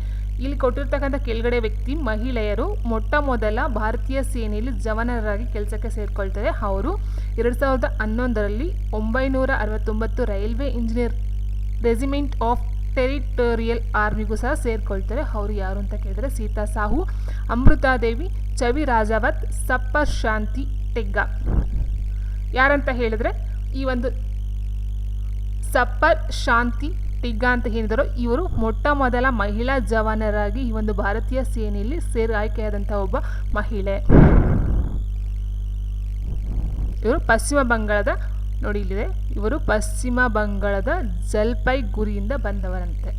[SPEAKER 1] ಇಲ್ಲಿ ಕೊಟ್ಟಿರ್ತಕ್ಕಂಥ ಕೆಳಗಡೆ ವ್ಯಕ್ತಿ ಮಹಿಳೆಯರು ಮೊಟ್ಟ ಮೊದಲ ಭಾರತೀಯ ಸೇನೆಯಲ್ಲಿ ಜವಾನರಾಗಿ ಕೆಲಸಕ್ಕೆ ಸೇರಿಕೊಳ್ತಾರೆ. ಅವರು 2011ರಲ್ಲಿ 969 railway engineer regiment of territorial ಆರ್ಮಿಗೂ ಸಹ ಸೇರಿಕೊಳ್ತಾರೆ. ಅವರು ಯಾರು ಅಂತ ಕೇಳಿದರೆ ಸೀತಾ ಸಾಹು, ಅಮೃತಾದೇವಿ, ಚವಿ ರಾಜಾವತ್, ಸಪ್ಪರ್ ಶಾಂತಿ ಟೆಗ್ಗಾ. ಯಾರಂತ ಹೇಳಿದ್ರೆ ಈ ಒಂದು ಸಪ್ಪರ್ ಶಾಂತಿ ಟಿಗ್ಗಾ ಅಂತ ಹೇಳಿದರು. ಇವರು ಮೊಟ್ಟ ಮೊದಲ ಮಹಿಳಾ ಜವಾನರಾಗಿ ಈ ಒಂದು ಭಾರತೀಯ ಸೇನೆಯಲ್ಲಿ ಆಯ್ಕೆಯಾದಂಥ ಒಬ್ಬ ಮಹಿಳೆ. ಇವರು ಪಶ್ಚಿಮ ಬಂಗಾಳದ, ನೋಡಿ ಇಲ್ಲಿದೆ, ಇವರು ಪಶ್ಚಿಮ ಬಂಗಾಳದ ಜಲ್ಪೈಗುರಿಯಿಂದ ಬಂದವರಂತೆ.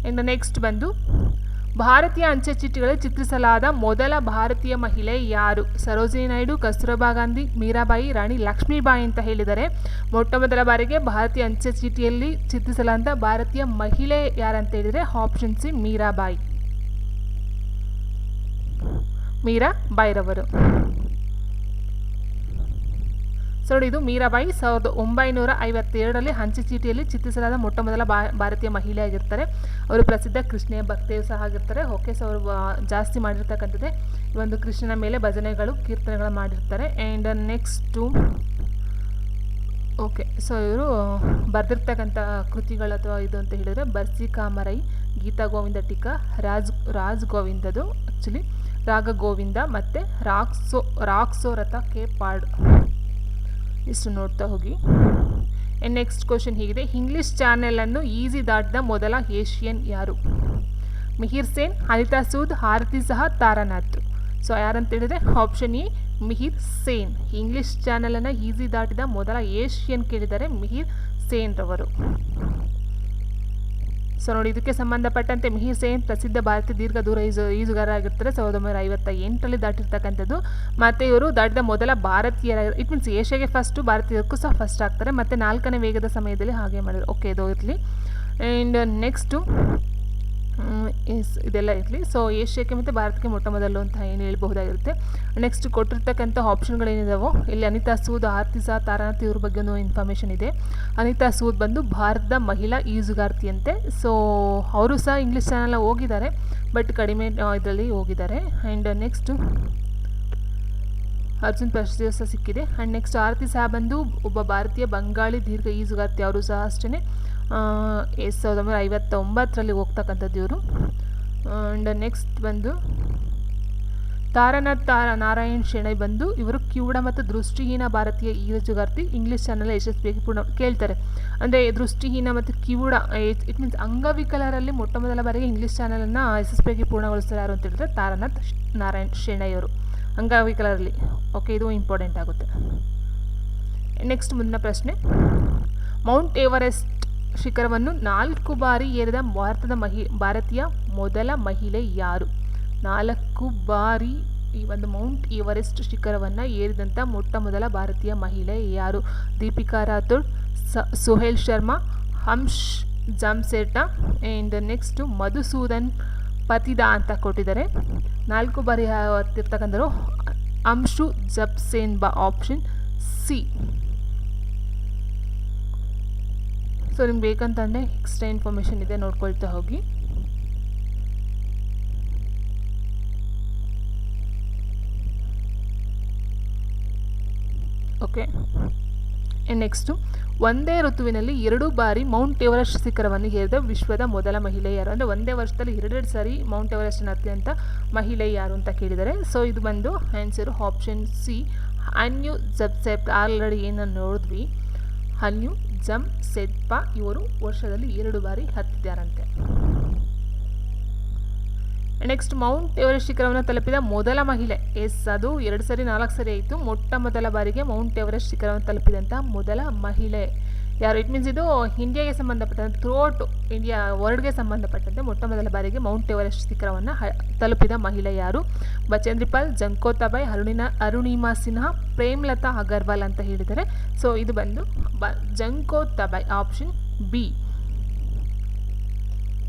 [SPEAKER 1] ಇನ್ನು ನೆಕ್ಸ್ಟ್ ಬಂದು ಭಾರತೀಯ ಅಂಚೆ ಚೀಟಿಗಳಲ್ಲಿ ಚಿತ್ರಿಸಲಾದ ಮೊದಲ ಭಾರತೀಯ ಮಹಿಳೆ ಯಾರು? ಸರೋಜಿನಿ ನಾಯ್ಡು, ಕಸ್ತೂರಬಾ ಗಾಂಧಿ, ಮೀರಾಬಾಯಿ, ರಾಣಿ ಲಕ್ಷ್ಮೀಬಾಯಿ ಅಂತ ಹೇಳಿದರೆ ಮೊಟ್ಟ ಮೊದಲ ಬಾರಿಗೆ ಭಾರತೀಯ ಅಂಚೆ ಚೀಟಿಯಲ್ಲಿ ಚಿತ್ರಿಸಲಾದ ಭಾರತೀಯ ಮಹಿಳೆ ಯಾರಂತ ಹೇಳಿದರೆ ಆಪ್ಷನ್ ಸಿ ಮೀರಾಬಾಯಿರವರು. ಸೊ ಇದು ಮೀರಾಬಾಯಿ 1952ರಲ್ಲಿ ಅಂಚೆ ಚೀಟಿಯಲ್ಲಿ ಚಿತ್ರಿಸಲಾದ ಮೊಟ್ಟ ಮೊದಲ ಭಾರತೀಯ ಮಹಿಳೆ ಆಗಿರ್ತಾರೆ. ಅವರು ಪ್ರಸಿದ್ಧ ಕೃಷ್ಣೆಯ ಭಕ್ತೆಯೂ ಸಹ ಆಗಿರ್ತಾರೆ. ಓಕೆ, ಸೊ ಅವರು ಜಾಸ್ತಿ ಮಾಡಿರ್ತಕ್ಕಂಥದ್ದೇ ಈ ಒಂದು ಕೃಷ್ಣನ ಮೇಲೆ ಭಜನೆಗಳು, ಕೀರ್ತನೆಗಳು ಮಾಡಿರ್ತಾರೆ. ಆ್ಯಂಡ್ ನೆಕ್ಸ್ಟು ಓಕೆ, ಸೊ ಇವರು ಬರೆದಿರ್ತಕ್ಕಂಥ ಕೃತಿಗಳು ಅಥವಾ ಇದು ಅಂತ ಹೇಳಿದರೆ ಬರ್ಸಿ ಕಾಮರೈ, ಗೀತಾ ಗೋವಿಂದ ಟೀಕಾ, ರಾಜ್ ಗೋವಿಂದದು ಆ್ಯಕ್ಚುಲಿ ರಾಗ ಗೋವಿಂದ ಮತ್ತು ರಾಕ್ಸೋ ರಥ ಕೆ ಪಾಡ್. ಇಷ್ಟು ನೋಡ್ತಾ ಹೋಗಿ. ನೆಕ್ಸ್ಟ್ ಕ್ವಶನ್ ಹೀಗಿದೆ, ಇಂಗ್ಲಿಷ್ ಚಾನೆಲನ್ನು ಈಸಿ ದಾಟಿದ ಮೊದಲ ಏಷಿಯನ್ ಯಾರು? ಮಿಹಿರ್ ಸೇನ್, ಅನಿತಾ ಸೂದ್, ಆರತಿ ಸಹ, ತಾರಾನಾಥ್. ಸೊ ಯಾರಂತ ಹೇಳಿದರೆ option A Mihir Sen. English ಚಾನೆಲನ್ನು ಈಸಿ ದಾಟಿದ ಮೊದಲ ಏಷಿಯನ್ ಕೇಳಿದರೆ ಮಿಹಿರ್ ಸೇನ್ ರವರು. ಸೊ ನೋಡಿ, ಇದಕ್ಕೆ ಸಂಬಂಧಪಟ್ಟಂತೆ ಮಿಹಿರ್ ಸೇನ್ ಪ್ರಸಿದ್ಧ ಭಾರತೀಯ ದೀರ್ಘ ದೂರ ಈಜುಗಾರರಾಗಿರ್ತಾರೆ. 1958ರಲ್ಲಿ ದಾಟಿರ್ತಕ್ಕಂಥದ್ದು. ಮತ್ತು ಇವರು ದಾಟಿದ ಮೊದಲ ಭಾರತೀಯರ, ಇಟ್ ಮೀನ್ಸ್ ಏಷ್ಯಾಗೆ ಫಸ್ಟು, ಭಾರತೀಯಕ್ಕೂ ಸಹ ಫಸ್ಟ್ ಆಗ್ತಾರೆ. ಮತ್ತು 4ನೇ ವೇಗದ ಸಮಯದಲ್ಲಿ ಹಾಗೆ ಮಾಡಿದ್ರು. ಓಕೆ, ಇದು ಇರಲಿ. ಆ್ಯಂಡ್ ನೆಕ್ಸ್ಟು ಇದೆಲ್ಲ ಇರಲಿ. ಸೊ ಏಷ್ಯಾಕ್ಕೆ ಮತ್ತು ಭಾರತಕ್ಕೆ ಮೊಟ್ಟ ಮೊದಲು ಅಂತ ಏನು ಹೇಳ್ಬಹುದಾಗಿರುತ್ತೆ. ನೆಕ್ಸ್ಟ್ ಕೊಟ್ಟಿರ್ತಕ್ಕಂಥ ಆಪ್ಷನ್ಗಳೇನಿದಾವೋ ಇಲ್ಲಿ ಅನಿತಾ ಸೂದ್, ಆರತಿ ಸಹ, ತಾರಾನಾಥ್ ಇವ್ರ ಬಗ್ಗೆ ಇನ್ಫಾರ್ಮೇಷನ್ ಇದೆ. ಅನಿತಾ ಸೂದ್ ಬಂದು ಭಾರತದ ಮಹಿಳಾ ಈಜುಗಾರ್ತಿಯಂತೆ. ಸೊ ಅವರು ಸಹ ಇಂಗ್ಲೀಷ್ ಚಾನೆಲ್ ಹೋಗಿದ್ದಾರೆ, ಬಟ್ ಕಡಿಮೆ ಇದರಲ್ಲಿ ಹೋಗಿದ್ದಾರೆ. ಆ್ಯಂಡ್ ನೆಕ್ಸ್ಟು ಅರ್ಜುನ್ ಪ್ರಶಸ್ತಿ ಸಹ ಸಿಕ್ಕಿದೆ. ಆ್ಯಂಡ್ ನೆಕ್ಸ್ಟ್ ಆರತಿ ಸಹ ಬಂದು ಒಬ್ಬ ಭಾರತೀಯ ಬಂಗಾಳಿ ದೀರ್ಘ ಈಜುಗಾರ್ತಿ. ಅವರು ಸಹ ಅಷ್ಟೇ 1959ರಲ್ಲಿ ಹೋಗ್ತಕ್ಕಂಥದ್ದು ಇವರು. ಆ್ಯಂಡ್ ನೆಕ್ಸ್ಟ್ ಬಂದು ತಾರಾನಾಥ್ ನಾರಾಯಣ್ ಶೆಣೈ ಬಂದು ಇವರು ಕಿವುಡ ಮತ್ತು ದೃಷ್ಟಿಹೀನ ಭಾರತೀಯ ಈಜುಗಾರ್ತಿ. ಇಂಗ್ಲೀಷ್ ಚಾನಲ್ ಯಶಸ್ವಿಯಾಗಿ ಕೇಳ್ತಾರೆ. ಅಂದರೆ ದೃಷ್ಟಿಹೀನ ಮತ್ತು ಕಿವುಡ, ಇಟ್ ಮೀನ್ಸ್ ಅಂಗವಿಕಲರಲ್ಲಿ ಮೊಟ್ಟ ಮೊದಲ ಬಾರಿಗೆ ಇಂಗ್ಲೀಷ್ ಚಾನಲನ್ನು ಯಶಸ್ವಿಯಾಗಿ ಪೂರ್ಣಗೊಳಿಸ್ತಾರೆ ಯಾರು ಅಂತ ಹೇಳಿದ್ರೆ ತಾರಾನಾಥ್ ನಾರಾಯಣ್ ಶೆಣೈ ಅವರು, ಅಂಗವಿಕಲರಲ್ಲಿ. ಓಕೆ, ಇದು ಇಂಪಾರ್ಟೆಂಟ್ ಆಗುತ್ತೆ. ನೆಕ್ಸ್ಟ್ ಮುಂದಿನ ಪ್ರಶ್ನೆ, ಮೌಂಟ್ ಎವರೆಸ್ಟ್ ಶಿಖರವನ್ನು 4 ಬಾರಿ ಏರಿದ ಭಾರತೀಯ ಮೊದಲ ಮಹಿಳೆ ಯಾರು? 4 ಬಾರಿ ಈ ಒಂದು ಮೌಂಟ್ ಎವರೆಸ್ಟ್ ಶಿಖರವನ್ನು ಏರಿದಂಥ ಮೊಟ್ಟ ಮೊದಲ ಭಾರತೀಯ ಮಹಿಳೆ ಯಾರು? ದೀಪಿಕಾ ರಾಥೋಡ್, ಸುಹೇಲ್ ಶರ್ಮಾ, ಹಂಶ್ ಜಾಮ್ಸೆಟಾ. ಆ್ಯಂಡ್ ನೆಕ್ಸ್ಟು ಮಧುಸೂದನ್ ಪತಿದ ಅಂತ ಕೊಟ್ಟಿದ್ದಾರೆ. 4 ಬಾರಿ ಹತ್ತಿರ್ತಕ್ಕಂಥವ್ರು ಅಂಶು ಜಪ್ಸೇನ್ಬಾ, ಆಪ್ಷನ್ ಸಿ. ಸೊ ನಿಮ್ಗೆ ಬೇಕಂತಂದರೆ ಎಕ್ಸ್ಟ್ರಾ ಇನ್ಫಾರ್ಮೇಷನ್ ಇದೆ, ನೋಡ್ಕೊಳ್ತಾ ಹೋಗಿ. ಓಕೆ, ನೆಕ್ಸ್ಟು ಒಂದೇ ಋತುವಿನಲ್ಲಿ 2 ಬಾರಿ ಮೌಂಟ್ ಎವರೆಸ್ಟ್ ಶಿಖರವನ್ನು ಏರಿದ ವಿಶ್ವದ ಮೊದಲ ಮಹಿಳೆ ಯಾರು? ಅಂದರೆ ಒಂದೇ ವರ್ಷದಲ್ಲಿ 2 ಸಾರಿ ಮೌಂಟ್ ಎವರೆಸ್ಟನ್ನು ಹತ್ತಿದಂಥ ಮಹಿಳೆ ಯಾರು ಅಂತ ಕೇಳಿದ್ದಾರೆ. ಸೊ ಇದು ಬಂದು ಆನ್ಸರು ಆಪ್ಷನ್ ಸಿ, ಅನ್ಯು ಜಮ್ಸೆಪ್ಪ. ಆಲ್ರೆಡಿ ಏನನ್ನು ನೋಡಿದ್ವಿ, ಅನ್ಯು ಜಮ್ಸೆಪ್ಪ ಇವರು ವರ್ಷದಲ್ಲಿ 2 ಬಾರಿ ಹತ್ತಿದ್ದಾರಂತೆ. ನೆಕ್ಸ್ಟ್ ಮೌಂಟ್ ಎವರೆಸ್ಟ್ ಶಿಖರವನ್ನು ತಲುಪಿದ ಮೊದಲ ಮಹಿಳೆ, ಅದು 2 ಸರಿ 4 ಸರಿ ಆಯಿತು. ಮೊಟ್ಟ ಮೊದಲ ಬಾರಿಗೆ ಮೌಂಟ್ ಎವರೆಸ್ಟ್ ಶಿಖರವನ್ನು ತಲುಪಿದಂಥ ಮೊದಲ ಮಹಿಳೆ ಯಾರು? ಇಟ್ ಮೀನ್ಸ್ ಇದು ಇಂಡಿಯಾಗೆ ಸಂಬಂಧಪಟ್ಟಂತೆ, ಥ್ರೂಔಟ್ ಇಂಡಿಯಾ ವರ್ಲ್ಡ್ಗೆ ಸಂಬಂಧಪಟ್ಟಂತೆ ಮೊಟ್ಟ ಮೊದಲ ಬಾರಿಗೆ ಮೌಂಟ್ ಎವರೆಸ್ಟ್ ಶಿಖರವನ್ನು ತಲುಪಿದ ಮಹಿಳೆ ಯಾರು? ಬಚೇಂದ್ರಿ ಪಾಲ್, ಜಂಕೋತಾಬಾಯಿ, ಅರುಣಿಮಾ ಸಿನ್ಹಾ, ಪ್ರೇಮ್ಲತಾ ಅಗರ್ವಾಲ್ ಅಂತ ಹೇಳಿದ್ದಾರೆ. ಸೊ ಇದು ಬಂದು ಜಂಕೋತಾಬಾಯಿ, ಆಪ್ಷನ್ ಬಿ.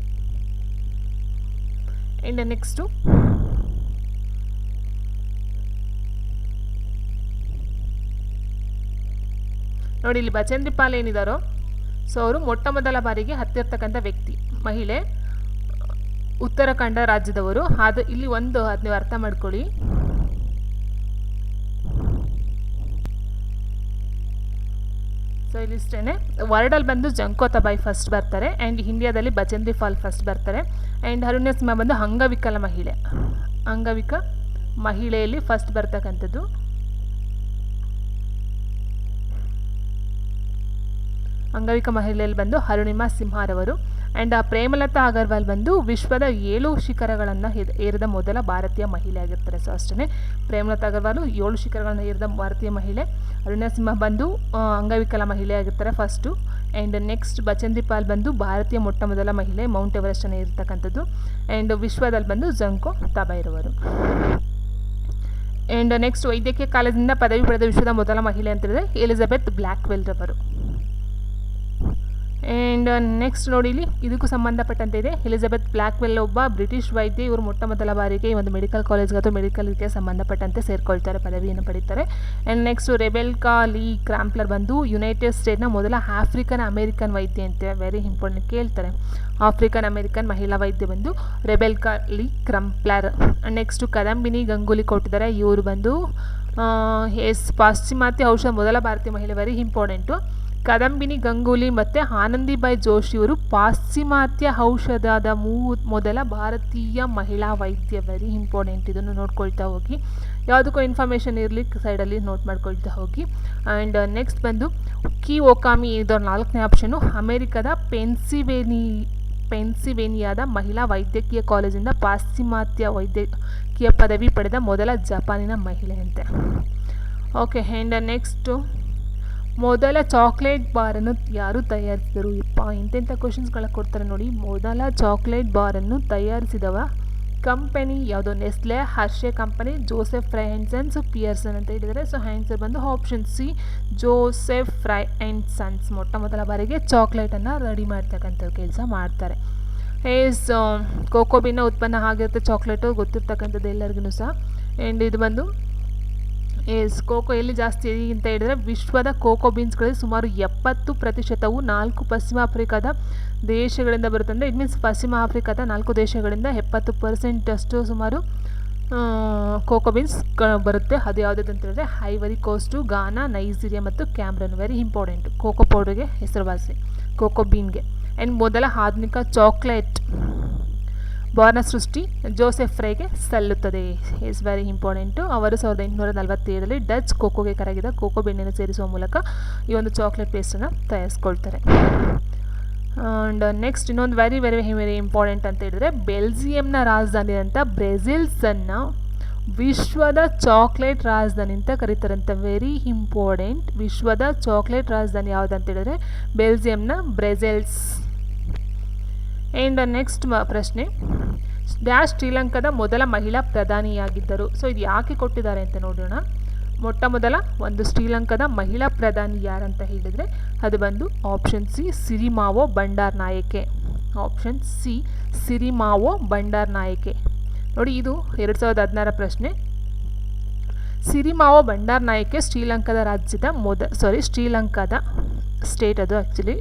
[SPEAKER 1] ಆ್ಯಂಡ್ ನೆಕ್ಸ್ಟು ನೋಡಿ, ಇಲ್ಲಿ ಬಚೇಂದ್ರಿ ಪಾಲ್ ಏನಿದ್ದಾರೋ, ಸೊ ಅವರು ಮೊಟ್ಟ ಮೊದಲ ಬಾರಿಗೆ ಹತ್ತಿರ್ತಕ್ಕಂಥ ವ್ಯಕ್ತಿ, ಮಹಿಳೆ, ಉತ್ತರಾಖಂಡ ರಾಜ್ಯದವರು. ಅದು ಇಲ್ಲಿ ಒಂದು ಅದು ನೀವು ಅರ್ಥ ಮಾಡ್ಕೊಳ್ಳಿ. ಸೊ ಇಲ್ಲಿಷ್ಟೇ. ವರ್ಲ್ಡಲ್ಲಿ ಬಂದು ಜಂಕೋತಾಬಾಯಿ ಫಸ್ಟ್ ಬರ್ತಾರೆ, ಆ್ಯಂಡ್ ಇಂಡಿಯಾದಲ್ಲಿ ಬಚೇಂದ್ರಿ ಪಾಲ್ ಫಸ್ಟ್ ಬರ್ತಾರೆ. ಆ್ಯಂಡ್ ಅರುಣ್ಯ ಸಿಂಹ ಬಂದು ಅಂಗವಿಕಲ ಮಹಿಳೆಯಲ್ಲಿ ಫಸ್ಟ್ ಬರ್ತಕ್ಕಂಥದ್ದು. ಅಂಗವಿಕ ಮಹಿಳೆಯಲ್ಲಿ ಬಂದು ಅರುಣಿಮಾ ಸಿಂಹಾರವರು. ಆ್ಯಂಡ್ ಪ್ರೇಮಲತಾ ಅಗರ್ವಾಲ್ ಬಂದು ವಿಶ್ವದ 7 ಶಿಖರಗಳನ್ನು ಏರಿದ ಮೊದಲ ಭಾರತೀಯ ಮಹಿಳೆ ಆಗಿರ್ತಾರೆ. ಸೊ ಅಷ್ಟೇ, ಪ್ರೇಮಲತಾ ಅಗರ್ವಾಲ್ 7 ಶಿಖರಗಳನ್ನು ಏರಿದ ಭಾರತೀಯ ಮಹಿಳೆ. ಅರುಣ್ಯ ಸಿಂಹ ಬಂದು ಅಂಗವಿಕಲ ಮಹಿಳೆ ಆಗಿರ್ತಾರೆ first. And next Bachendri Pal ಬಂದು ಭಾರತೀಯ ಮೊಟ್ಟ ಮೊದಲ ಮಹಿಳೆ ಮೌಂಟ್ ಎವರೆಸ್ಟನ್ನು ಏರ್ತಕ್ಕಂಥದ್ದು. ಆ್ಯಂಡ್ ವಿಶ್ವದಲ್ಲಿ ಬಂದು ಜಂಕೋತಾಬಾಯಿರವರು. ಆ್ಯಂಡ್ ನೆಕ್ಸ್ಟ್ ವೈದ್ಯಕೀಯ ಕಾಲೇಜಿನಿಂದ ಪದವಿ ಪಡೆದ ವಿಶ್ವದ ಮೊದಲ ಮಹಿಳೆ ಅಂತ ಹೇಳಿದ್ರೆ ಎಲಿಜಬೆತ್ ಬ್ಲ್ಯಾಕ್ವೆಲ್ ರವರು. ಆ್ಯಂಡ್ ನೆಕ್ಸ್ಟ್ ನೋಡಿ, ಇಲ್ಲಿ ಇದಕ್ಕೂ ಸಂಬಂಧಪಟ್ಟಂತೆ ಇದೆ. ಎಲಿಜಬೆತ್ ಬ್ಲ್ಯಾಕ್ವೆಲ್ ಒಬ್ಬ ಬ್ರಿಟಿಷ್ ವೈದ್ಯ. ಇವರು ಮೊಟ್ಟ ಮೊದಲ ಬಾರಿಗೆ ಈ ಒಂದು ಮೆಡಿಕಲ್ ಕಾಲೇಜ್ಗೆ ಅಥವಾ ಮೆಡಿಕಲ್ ಇದಕ್ಕೆ ಸಂಬಂಧಪಟ್ಟಂತೆ ಸೇರ್ಕೊಳ್ತಾರೆ, ಪದವಿಯನ್ನು ಪಡೀತಾರೆ. ಆ್ಯಂಡ್ ನೆಕ್ಸ್ಟ್ ರೆಬೆಲ್ಕಾ ಲೀ ಕ್ರಾಂಪ್ಲರ್ ಬಂದು ಯುನೈಟೆಡ್ ಸ್ಟೇಟ್ನ ಮೊದಲ ಆಫ್ರಿಕನ್ ಅಮೇರಿಕನ್ ವೈದ್ಯ ಅಂತ, ವೆರಿ ಇಂಪಾರ್ಟೆಂಟ್ ಕೇಳ್ತಾರೆ. ಆಫ್ರಿಕನ್ ಅಮೇರಿಕನ್ ಮಹಿಳಾ ವೈದ್ಯ ಬಂದು ರೆಬೆಲ್ಕಾ ಲೀ ಕ್ರಾಂಪ್ಲರ್. ನೆಕ್ಸ್ಟು ಕದಂಬಿನಿ ಗಂಗೂಲಿ ಕೊಟ್ಟಿದ್ದಾರೆ. ಇವರು ಬಂದು ಪಾಶ್ಚಿಮಾತ್ಯ ಔಷಧ ಮೊದಲ ಭಾರತೀಯ ಮಹಿಳೆ, ವೆರಿ ಇಂಪಾರ್ಟೆಂಟು. ಕದಂಬಿನಿ ಗಂಗೂಲಿ ಮತ್ತು ಆನಂದಿಬಾಯಿ ಜೋಶಿ ಅವರು ಪಾಶ್ಚಿಮಾತ್ಯ ಔಷಧದ ಮೊದಲ ಭಾರತೀಯ ಮಹಿಳಾ ವೈದ್ಯ, ವೆರಿ ಇಂಪಾರ್ಟೆಂಟ್. ಇದನ್ನು ನೋಡ್ಕೊಳ್ತಾ ಹೋಗಿ, ಯಾವುದಕ್ಕೂ ಇನ್ಫಾರ್ಮೇಷನ್ ಇರಲಿ ಸೈಡಲ್ಲಿ ನೋಟ್ ಮಾಡ್ಕೊಳ್ತಾ ಹೋಗಿ. ಆ್ಯಂಡ್ ನೆಕ್ಸ್ಟ್ ಬಂದು ಕಿ ಓಕಾಮಿ, ಇದರ 4ನೇ ಆಪ್ಷನು. ಅಮೇರಿಕದ ಪೆನ್ಸಿಲ್ವೇನಿಯಾದ ಮಹಿಳಾ ವೈದ್ಯಕೀಯ ಕಾಲೇಜಿಂದ ಪಾಶ್ಚಿಮಾತ್ಯ ವೈದ್ಯಕೀಯ ಪದವಿ ಪಡೆದ ಮೊದಲ ಜಪಾನಿನ ಮಹಿಳೆ ಅಂತೆ. ಓಕೆ, ಆ್ಯಂಡ್ ನೆಕ್ಸ್ಟು ಮೊದಲ ಚಾಕ್ಲೇಟ್ ಬಾರನ್ನು ಯಾರು ತಯಾರಿಸಿದರು? ಇಂತೆಂಥ ಕ್ವಶನ್ಸ್ಗಳ ಕೊಡ್ತಾರೆ ನೋಡಿ. ಮೊದಲ ಚಾಕ್ಲೇಟ್ ಬಾರನ್ನು ತಯಾರಿಸಿದವ ಕಂಪನಿ ಯಾವುದು? Nestle, Hershey company, Joseph Fry and Sons, Pearson ಅಂತ ಹೇಳಿದರೆ. ಸೊ ಆನ್ಸರ್ ಬಂದು option C, Joseph Fry and Sons ಮೊಟ್ಟ ಮೊದಲ ಬಾರಿಗೆ ಚಾಕ್ಲೇಟನ್ನು ರೆಡಿ ಮಾಡ್ತಕ್ಕಂಥ ಕೆಲಸ ಮಾಡ್ತಾರೆ. ಕೋಕೋಬಿನ ಉತ್ಪನ್ನ ಆಗಿರುತ್ತೆ ಚಾಕ್ಲೇಟು, ಗೊತ್ತಿರ್ತಕ್ಕಂಥದ್ದು ಎಲ್ಲರಿಗೂ ಸಹ. ಆ್ಯಂಡ್ ಇದು ಬಂದು ಕೋಕೋ ಎಲ್ಲಿ ಜಾಸ್ತಿ ಅಂತ ಹೇಳಿದರೆ ವಿಶ್ವದ ಕೋಕೋ ಬೀನ್ಸ್ಗಳಲ್ಲಿ ಸುಮಾರು 70%ವು 4 ಪಶ್ಚಿಮ ಆಫ್ರಿಕಾದ ದೇಶಗಳಿಂದ ಬರುತ್ತೆ. ಅಂದರೆ ಇಟ್ ಮೀನ್ಸ್ ಪಶ್ಚಿಮ ಆಫ್ರಿಕಾದ 4 ದೇಶಗಳಿಂದ 70% ಅಷ್ಟು ಸುಮಾರು ಕೋಕೋ ಬೀನ್ಸ್ ಬರುತ್ತೆ. ಅದು ಯಾವುದಾದ್ರು ಅಂತ ಹೇಳಿದ್ರೆ ಐವರಿ ಕೋಸ್ಟು, ಗಾನಾ, ನೈಜೀರಿಯಾ ಮತ್ತು ಕ್ಯಾಮ್ರನ್, ವೆರಿ ಇಂಪಾರ್ಟೆಂಟ್. ಕೋಕೋ ಪೌಡರ್ಗೆ ಹೆಸರುವಾಸಿ, ಕೋಕೋ ಬೀನ್ಗೆ. ಆ್ಯಂಡ್ ಮೊದಲ ಆಧುನಿಕ ಚಾಕ್ಲೇಟ್ ಬಾರ್ನ ಸೃಷ್ಟಿ ಜೋಸೆಫ್ ಫ್ರೈಗೆ ಸಲ್ಲುತ್ತದೆ, ಈಸ್ ವೆರಿ ಇಂಪಾರ್ಟೆಂಟು. ಅವರು 1847ರಲ್ಲಿ ಡಚ್ ಕೋಕೋಗೆ ಕರಗಿದ ಕೋಕೋ ಬೆಣ್ಣೆಯನ್ನು ಸೇರಿಸುವ ಮೂಲಕ ಈ ಒಂದು ಚಾಕ್ಲೇಟ್ ಪೇಸ್ಟನ್ನು ತಯಾರಿಸ್ಕೊಳ್ತಾರೆ. ಆ್ಯಂಡ್ ನೆಕ್ಸ್ಟ್ ಇನ್ನೊಂದು ವೆರಿ ವೆರಿ ವೆರಿ ಇಂಪಾರ್ಟೆಂಟ್ ಅಂತ ಹೇಳಿದ್ರೆ ಬೆಲ್ಜಿಯಂನ ರಾಜಧಾನಿ ಅಂತ ಬ್ರೆಜಿಲ್ಸನ್ನು ವಿಶ್ವದ ಚಾಕ್ಲೇಟ್ ರಾಜಧಾನಿ ಅಂತ ಕರೀತಾರಂತ, ವೆರಿ ಇಂಪಾರ್ಟೆಂಟ್. ವಿಶ್ವದ ಚಾಕ್ಲೇಟ್ ರಾಜಧಾನಿ ಯಾವುದಂತ ಹೇಳಿದ್ರೆ ಬೆಲ್ಜಿಯಂನ ಬ್ರೆಸೆಲ್ಸ್. ಆ್ಯಂಡ್ ನೆಕ್ಸ್ಟ್ ಪ್ರಶ್ನೆ, ಡ್ಯಾಶ್ ಶ್ರೀಲಂಕಾದ ಮೊದಲ ಮಹಿಳಾ ಪ್ರಧಾನಿಯಾಗಿದ್ದರು. ಸೊ ಇದು ಯಾಕೆ ಕೊಟ್ಟಿದ್ದಾರೆ ಅಂತ ನೋಡೋಣ. ಮೊಟ್ಟ ಮೊದಲ ಒಂದು ಶ್ರೀಲಂಕಾದ ಮಹಿಳಾ ಪ್ರಧಾನಿ ಯಾರಂತ ಹೇಳಿದರೆ ಅದು ಬಂದು option C, Sirimavo Bandaranaike. Option C Sirimavo Bandaranaike. ನೋಡಿ, ಇದು 2016 ಪ್ರಶ್ನೆ. ಸಿರಿಮಾವೋ ಬಂಡಾರನಾಯಕೆ ಶ್ರೀಲಂಕಾದ ಸ್ಟೇಟ್, ಅದು ಆ್ಯಕ್ಚುಲಿ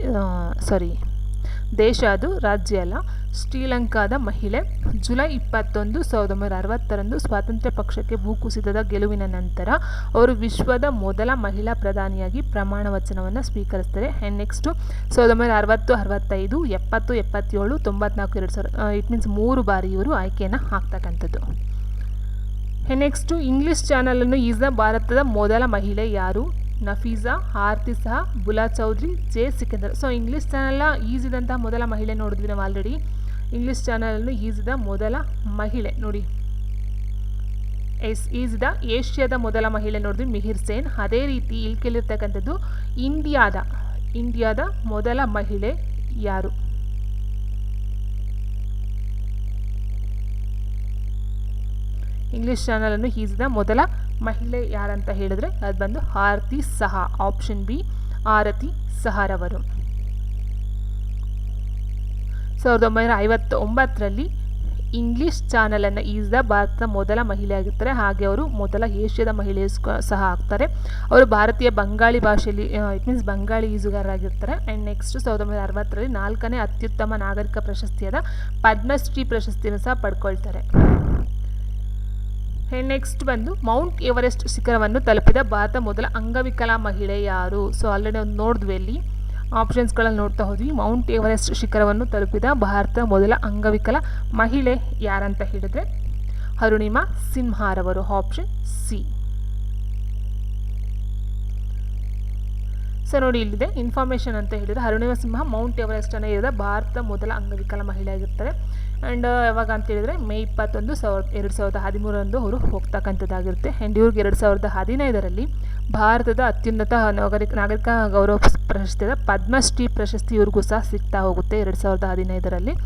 [SPEAKER 1] ದೇಶ, ಅದು ರಾಜ್ಯ ಅಲ್ಲ. ಶ್ರೀಲಂಕಾದ ಮಹಿಳೆ. ಜುಲೈ 21, 1960 ಸ್ವಾತಂತ್ರ್ಯ ಪಕ್ಷಕ್ಕೆ ಭೂಕುಸಿತದ ಗೆಲುವಿನ ನಂತರ ಅವರು ವಿಶ್ವದ ಮೊದಲ ಮಹಿಳಾ ಪ್ರಧಾನಿಯಾಗಿ ಪ್ರಮಾಣ ವಚನವನ್ನು ಸ್ವೀಕರಿಸ್ತಾರೆ. ಆ್ಯಂಡ್ ನೆಕ್ಸ್ಟು 1960, 65, 70, 77, 94, 2000, ಇಟ್ ಮೀನ್ಸ್ 3 ಬಾರಿ ಇವರು ಆಯ್ಕೆಯನ್ನು ಆಗ್ತಕ್ಕಂಥದ್ದು. ನೆಕ್ಸ್ಟು ಇಂಗ್ಲೀಷ್ ಚಾನಲನ್ನು ಈಸ್ ಭಾರತದ ಮೊದಲ ಮಹಿಳೆ ಯಾರು? Nafisa, Arati Saha, Bula Chaudhary, J Sikandar. So English ಚಾನಲ್ನ ಈಸಿದಂಥ ಮೊದಲ ಮಹಿಳೆ ನೋಡಿದ್ವಿ ನಾವು ಆಲ್ರೆಡಿ. ಇಂಗ್ಲೀಷ್ ಚಾನಲನ್ನು ಈಸಿದ ಮೊದಲ ಮಹಿಳೆ ನೋಡಿ, ಈಸಿದ ಏಷ್ಯಾದ ಮೊದಲ ಮಹಿಳೆ ನೋಡಿದ್ವಿ ಮಿಹಿರ್ ಸೇನ್. ಅದೇ ರೀತಿ ಇಲ್ಲಿ ಕೇಳಿರ್ತಕ್ಕಂಥದ್ದು ಇಂಡಿಯಾದ ಮೊದಲ ಮಹಿಳೆ ಯಾರು? ಇಂಗ್ಲೀಷ್ ಚಾನಲನ್ನು ಈಸಿದ ಮೊದಲ ಮಹಿಳೆ ಯಾರಂತ ಹೇಳಿದ್ರೆ ಅದು ಬಂದು ಆರತಿ ಸಹಾ. ಆಪ್ಷನ್ ಬಿ ಆರತಿ ಸಹಾರವರು. 1959 ಇಂಗ್ಲೀಷ್ ಚಾನಲನ್ನು ಈಸಿದ ಭಾರತದ ಮೊದಲ ಮಹಿಳೆ ಆಗಿರ್ತಾರೆ. ಹಾಗೆ ಅವರು ಮೊದಲ ಏಷ್ಯಾದ ಮಹಿಳೆ ಸಹ ಆಗ್ತಾರೆ. ಅವರು ಭಾರತೀಯ ಬಂಗಾಳಿ ಭಾಷೆಯಲ್ಲಿ, ಇಟ್ ಮೀನ್ಸ್ ಬಂಗಾಳಿ ಈಜುಗಾರರಾಗಿರ್ತಾರೆ. ಆ್ಯಂಡ್ ನೆಕ್ಸ್ಟ್ 1960 4ನೇ ಅತ್ಯುತ್ತಮ ನಾಗರಿಕ ಪ್ರಶಸ್ತಿಯಾದ ಪದ್ಮಶ್ರೀ ಪ್ರಶಸ್ತಿಯನ್ನು ಸಹ ಪಡ್ಕೊಳ್ತಾರೆ. ನೆಕ್ಸ್ಟ್ ಬಂದು ಮೌಂಟ್ ಎವರೆಸ್ಟ್ ಶಿಖರವನ್ನು ತಲುಪಿದ ಭಾರತ ಮೊದಲ ಅಂಗವಿಕಲ ಮಹಿಳೆ ಯಾರು? ಸೊ ಆಲ್ರೆಡಿ ಒಂದು ನೋಡಿದ್ವಿ, ಅಲ್ಲಿ ಆಪ್ಷನ್ಸ್ಗಳಲ್ಲಿ ನೋಡ್ತಾ ಹೋದ್ವಿ. ಮೌಂಟ್ ಎವರೆಸ್ಟ್ ಶಿಖರವನ್ನು ತಲುಪಿದ ಭಾರತ ಮೊದಲ ಅಂಗವಿಕಲ ಮಹಿಳೆ ಯಾರಂತ ಹೇಳಿದ್ರೆ ಅರುಣಿಮಾ ಸಿನ್ಹಾರವರು. Option C. ಸೊ ನೋಡಿ, ಇಲ್ಲಿದೆ ಇನ್ಫಾರ್ಮೇಷನ್ ಅಂತ ಹೇಳಿದರೆ ಅರುಣಿಮಾ ಸಿನ್ಹಾ ಮೌಂಟ್ ಎವರೆಸ್ಟನ್ನು ಏರಿದ ಭಾರತದ ಮೊದಲ ಅಂಗವಿಕಲ ಮಹಿಳೆ ಆಗಿರ್ತಾರೆ. ಆ್ಯಂಡ್ ಯಾವಾಗ ಅಂತ ಹೇಳಿದರೆ ಮೇ 21, 2013 ಅವರು ಹೋಗ್ತಕ್ಕಂಥದ್ದಾಗಿರುತ್ತೆ. ಆ್ಯಂಡ್ ಇವ್ರಿಗೆ 2015 ಭಾರತದ ಅತ್ಯುನ್ನತ ನಾಗರಿಕ ಗೌರವ ಪ್ರಶಸ್ತಿಯಾದ ಪದ್ಮಶ್ರೀ ಪ್ರಶಸ್ತಿ ಇವ್ರಿಗೂ ಸಹ ಸಿಗ್ತಾ ಹೋಗುತ್ತೆ 2015.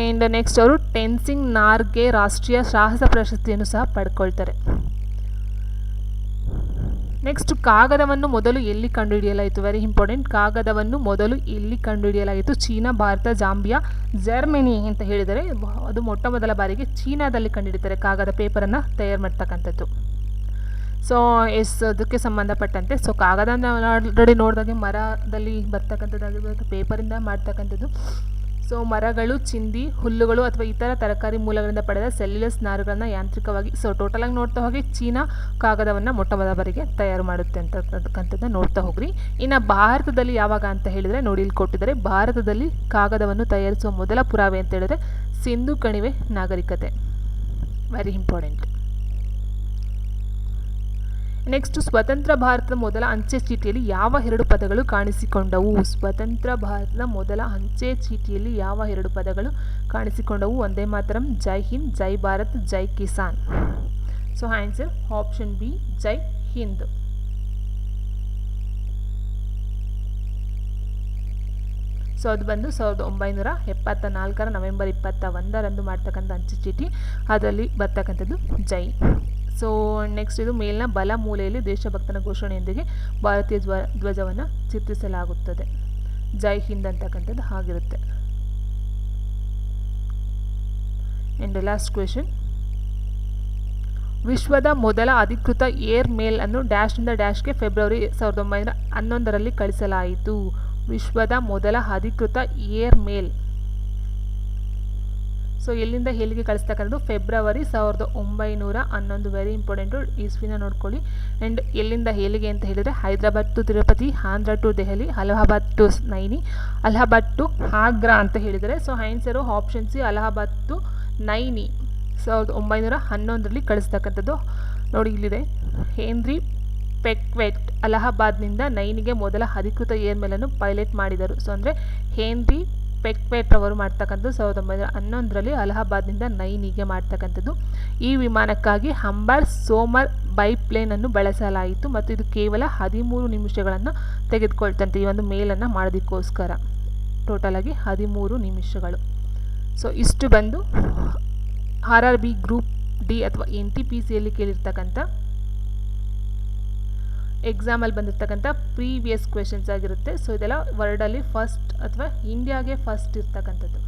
[SPEAKER 1] ಆ್ಯಂಡ್ ನೆಕ್ಸ್ಟ್ ಅವರು ಟೆನ್ಸಿಂಗ್ ನಾರ್ಗೆ ರಾಷ್ಟ್ರೀಯ ಸಾಹಸ ಪ್ರಶಸ್ತಿಯನ್ನು ಸಹ ಪಡ್ಕೊಳ್ತಾರೆ. ನೆಕ್ಸ್ಟ್ ಕಾಗದವನ್ನು ಮೊದಲು ಎಲ್ಲಿ ಕಂಡುಹಿಡಿಯಲಾಯಿತು? Very important. ಕಾಗದವನ್ನು ಮೊದಲು ಎಲ್ಲಿ ಕಂಡುಹಿಡಿಯಲಾಯಿತು? ಚೀನಾ, ಭಾರತ, ಜಾಂಬಿಯಾ, ಜರ್ಮನಿ ಅಂತ ಹೇಳಿದರೆ ಅದು ಮೊಟ್ಟ ಮೊದಲ ಬಾರಿಗೆ ಚೀನಾದಲ್ಲಿ ಕಂಡುಹಿಡಿತಾರೆ ಕಾಗದ ಪೇಪರನ್ನು ತಯಾರು ಮಾಡ್ತಕ್ಕಂಥದ್ದು. ಸೊ ಅದಕ್ಕೆ ಸಂಬಂಧಪಟ್ಟಂತೆ ಕಾಗದ ಆಲ್ರೆಡಿ ನೋಡಿದಾಗೆ ಮರದಲ್ಲಿ ಬರ್ತಕ್ಕಂಥದ್ದಾಗಿರ್ಬೋದು, ಪೇಪರಿಂದ ಮಾಡ್ತಕ್ಕಂಥದ್ದು. ಸೊ ಮರಗಳು, ಚಿಂದಿ, ಹುಲ್ಲುಗಳು ಅಥವಾ ಇತರ ತರಕಾರಿ ಮೂಲಗಳಿಂದ ಪಡೆದ ಸೆಲ್ಯುಲಸ್ ನಾರುಗಳನ್ನು ಯಾಂತ್ರಿಕವಾಗಿ ಟೋಟಲಾಗಿ ನೋಡ್ತಾ ಹೋಗಿ ಚೀನಾ ಕಾಗದವನ್ನು ಮೊಟ್ಟ ಮೊದಲ ಬಾರಿಗೆ ತಯಾರು ಮಾಡುತ್ತೆ ಅಂತಕ್ಕಂಥದ್ದನ್ನ ನೋಡ್ತಾ ಹೋಗ್ರಿ. ಇನ್ನು ಭಾರತದಲ್ಲಿ ಯಾವಾಗ ಅಂತ ಹೇಳಿದರೆ ನೋಡಿ, ಇಲ್ಲಿ ಕೊಟ್ಟಿದ್ದಾರೆ. ಭಾರತದಲ್ಲಿ ಕಾಗದವನ್ನು ತಯಾರಿಸುವ ಮೊದಲ ಪುರಾವೆ ಅಂತ ಹೇಳಿದ್ರೆ ಸಿಂಧು ಕಣಿವೆ ನಾಗರಿಕತೆ. Very important. ನೆಕ್ಸ್ಟ್, ಸ್ವತಂತ್ರ ಭಾರತದ ಮೊದಲ ಅಂಚೆ ಚೀಟಿಯಲ್ಲಿ ಯಾವ 2 ಪದಗಳು ಕಾಣಿಸಿಕೊಂಡವು? ಸ್ವತಂತ್ರ ಭಾರತದ ಮೊದಲ ಅಂಚೆ ಚೀಟಿಯಲ್ಲಿ ಯಾವ 2 ಪದಗಳು ಕಾಣಿಸಿಕೊಂಡವು? Vande Mataram, Jai Hind, Jai Bharat, Jai Kisan. So answer option B, Jai Hind. So ಅದು ಬಂದು 1974 ನವೆಂಬರ್ 21 ಮಾಡ್ತಕ್ಕಂಥ ಅಂಚೆ ಚೀಟಿ, ಅದರಲ್ಲಿ ಬರ್ತಕ್ಕಂಥದ್ದು ಜೈ. ಸೊ ನೆಕ್ಸ್ಟ್, ಇದು ಮೇಲಿನ ಬಲ ಮೂಲೆಯಲ್ಲಿ ದೇಶಭಕ್ತನ ಘೋಷಣೆಯೊಂದಿಗೆ ಭಾರತೀಯ ಧ್ವಜವನ್ನು ಚಿತ್ರಿಸಲಾಗುತ್ತದೆ. ಜೈ ಹಿಂದ್ ಅಂತಕ್ಕಂಥದ್ದು ಆಗಿರುತ್ತೆ. ಆ್ಯಂಡ್ ಲಾಸ್ಟ್ ಕ್ವೆಶನ್, ವಿಶ್ವದ ಮೊದಲ ಅಧಿಕೃತ ಏರ್ ಮೇಲ್ ಅನ್ನು ಡ್ಯಾಶ್ನಿಂದ ಡ್ಯಾಶ್ಗೆ ಫೆಬ್ರವರಿ 1911 ಕಳಿಸಲಾಯಿತು. ವಿಶ್ವದ ಮೊದಲ ಅಧಿಕೃತ ಏರ್ ಮೇಲ್ ಸೊ ಎಲ್ಲಿಂದ ಎಲ್ಲಿಗೆ ಕಳಿಸ್ತಕ್ಕಂಥದ್ದು? ಫೆಬ್ರವರಿ 1911. ವೆರಿ ಇಂಪಾರ್ಟೆಂಟು, ಇಸ್ವಿನ ನೋಡ್ಕೊಳ್ಳಿ. ಆ್ಯಂಡ್ ಎಲ್ಲಿಂದ ಎಲ್ಲಿಗೆ ಅಂತ ಹೇಳಿದರೆ Hyderabad to Tirupati, Andhra to Delhi, Allahabad to Naini, Allahabad to Agra ಅಂತ ಹೇಳಿದರೆ. So answer option C, Allahabad to Naini 1911 ಕಳಿಸ್ತಕ್ಕಂಥದ್ದು. ನೋಡಿ ಇಲ್ಲಿದೆ, ಹೆನ್ರಿ ಪೆಕ್ವೆಟ್ ಅಲಹಾಬಾದ್ನಿಂದ ನೈನಿಗೆ ಮೊದಲ ಅಧಿಕೃತ ಏರ್ ಮೇಲನ್ನು ಪೈಲಟ್ ಮಾಡಿದರು. ಸೊ ಅಂದರೆ ಹೆನ್ರಿ ಪೆಕ್ವೆಟ್ ಅವರು ಮಾಡ್ತಕ್ಕಂಥದ್ದು 1911 ಅಲಹಾಬಾದ್ನಿಂದ ನೈನಿಗೆ ಮಾಡ್ತಕ್ಕಂಥದ್ದು. ಈ ವಿಮಾನಕ್ಕಾಗಿ ಹಂಬರ್ ಸೋಮರ್ ಬೈಪ್ಲೇನನ್ನು ಬಳಸಲಾಯಿತು ಮತ್ತು ಇದು ಕೇವಲ 13 ನಿಮಿಷಗಳನ್ನು ತೆಗೆದುಕೊಳ್ತಂತೆ ಈ ಒಂದು ಮೇಲನ್ನು ಮಾಡೋದಕ್ಕೋಸ್ಕರ. ಟೋಟಲಾಗಿ 13 ನಿಮಿಷಗಳು. ಸೊ ಇಷ್ಟು ಬಂದು RRB ಗ್ರೂಪ್ ಡಿ ಅಥವಾ NTPCಯಲ್ಲಿ ಕೇಳಿರ್ತಕ್ಕಂಥ ಎಕ್ಸಾಮಲ್ಲಿ ಬಂದಿರ್ತಕ್ಕಂಥ ಪ್ರೀವಿಯಸ್ ಕ್ವೆಶನ್ಸ್ ಆಗಿರುತ್ತೆ. ಸೊ ಇದೆಲ್ಲ ವರ್ಲ್ಡಲ್ಲಿ ಫಸ್ಟ್ ಅಥವಾ ಇಂಡಿಯಾಗೆ ಫಸ್ಟ್ ಇರ್ತಕ್ಕಂಥದ್ದು.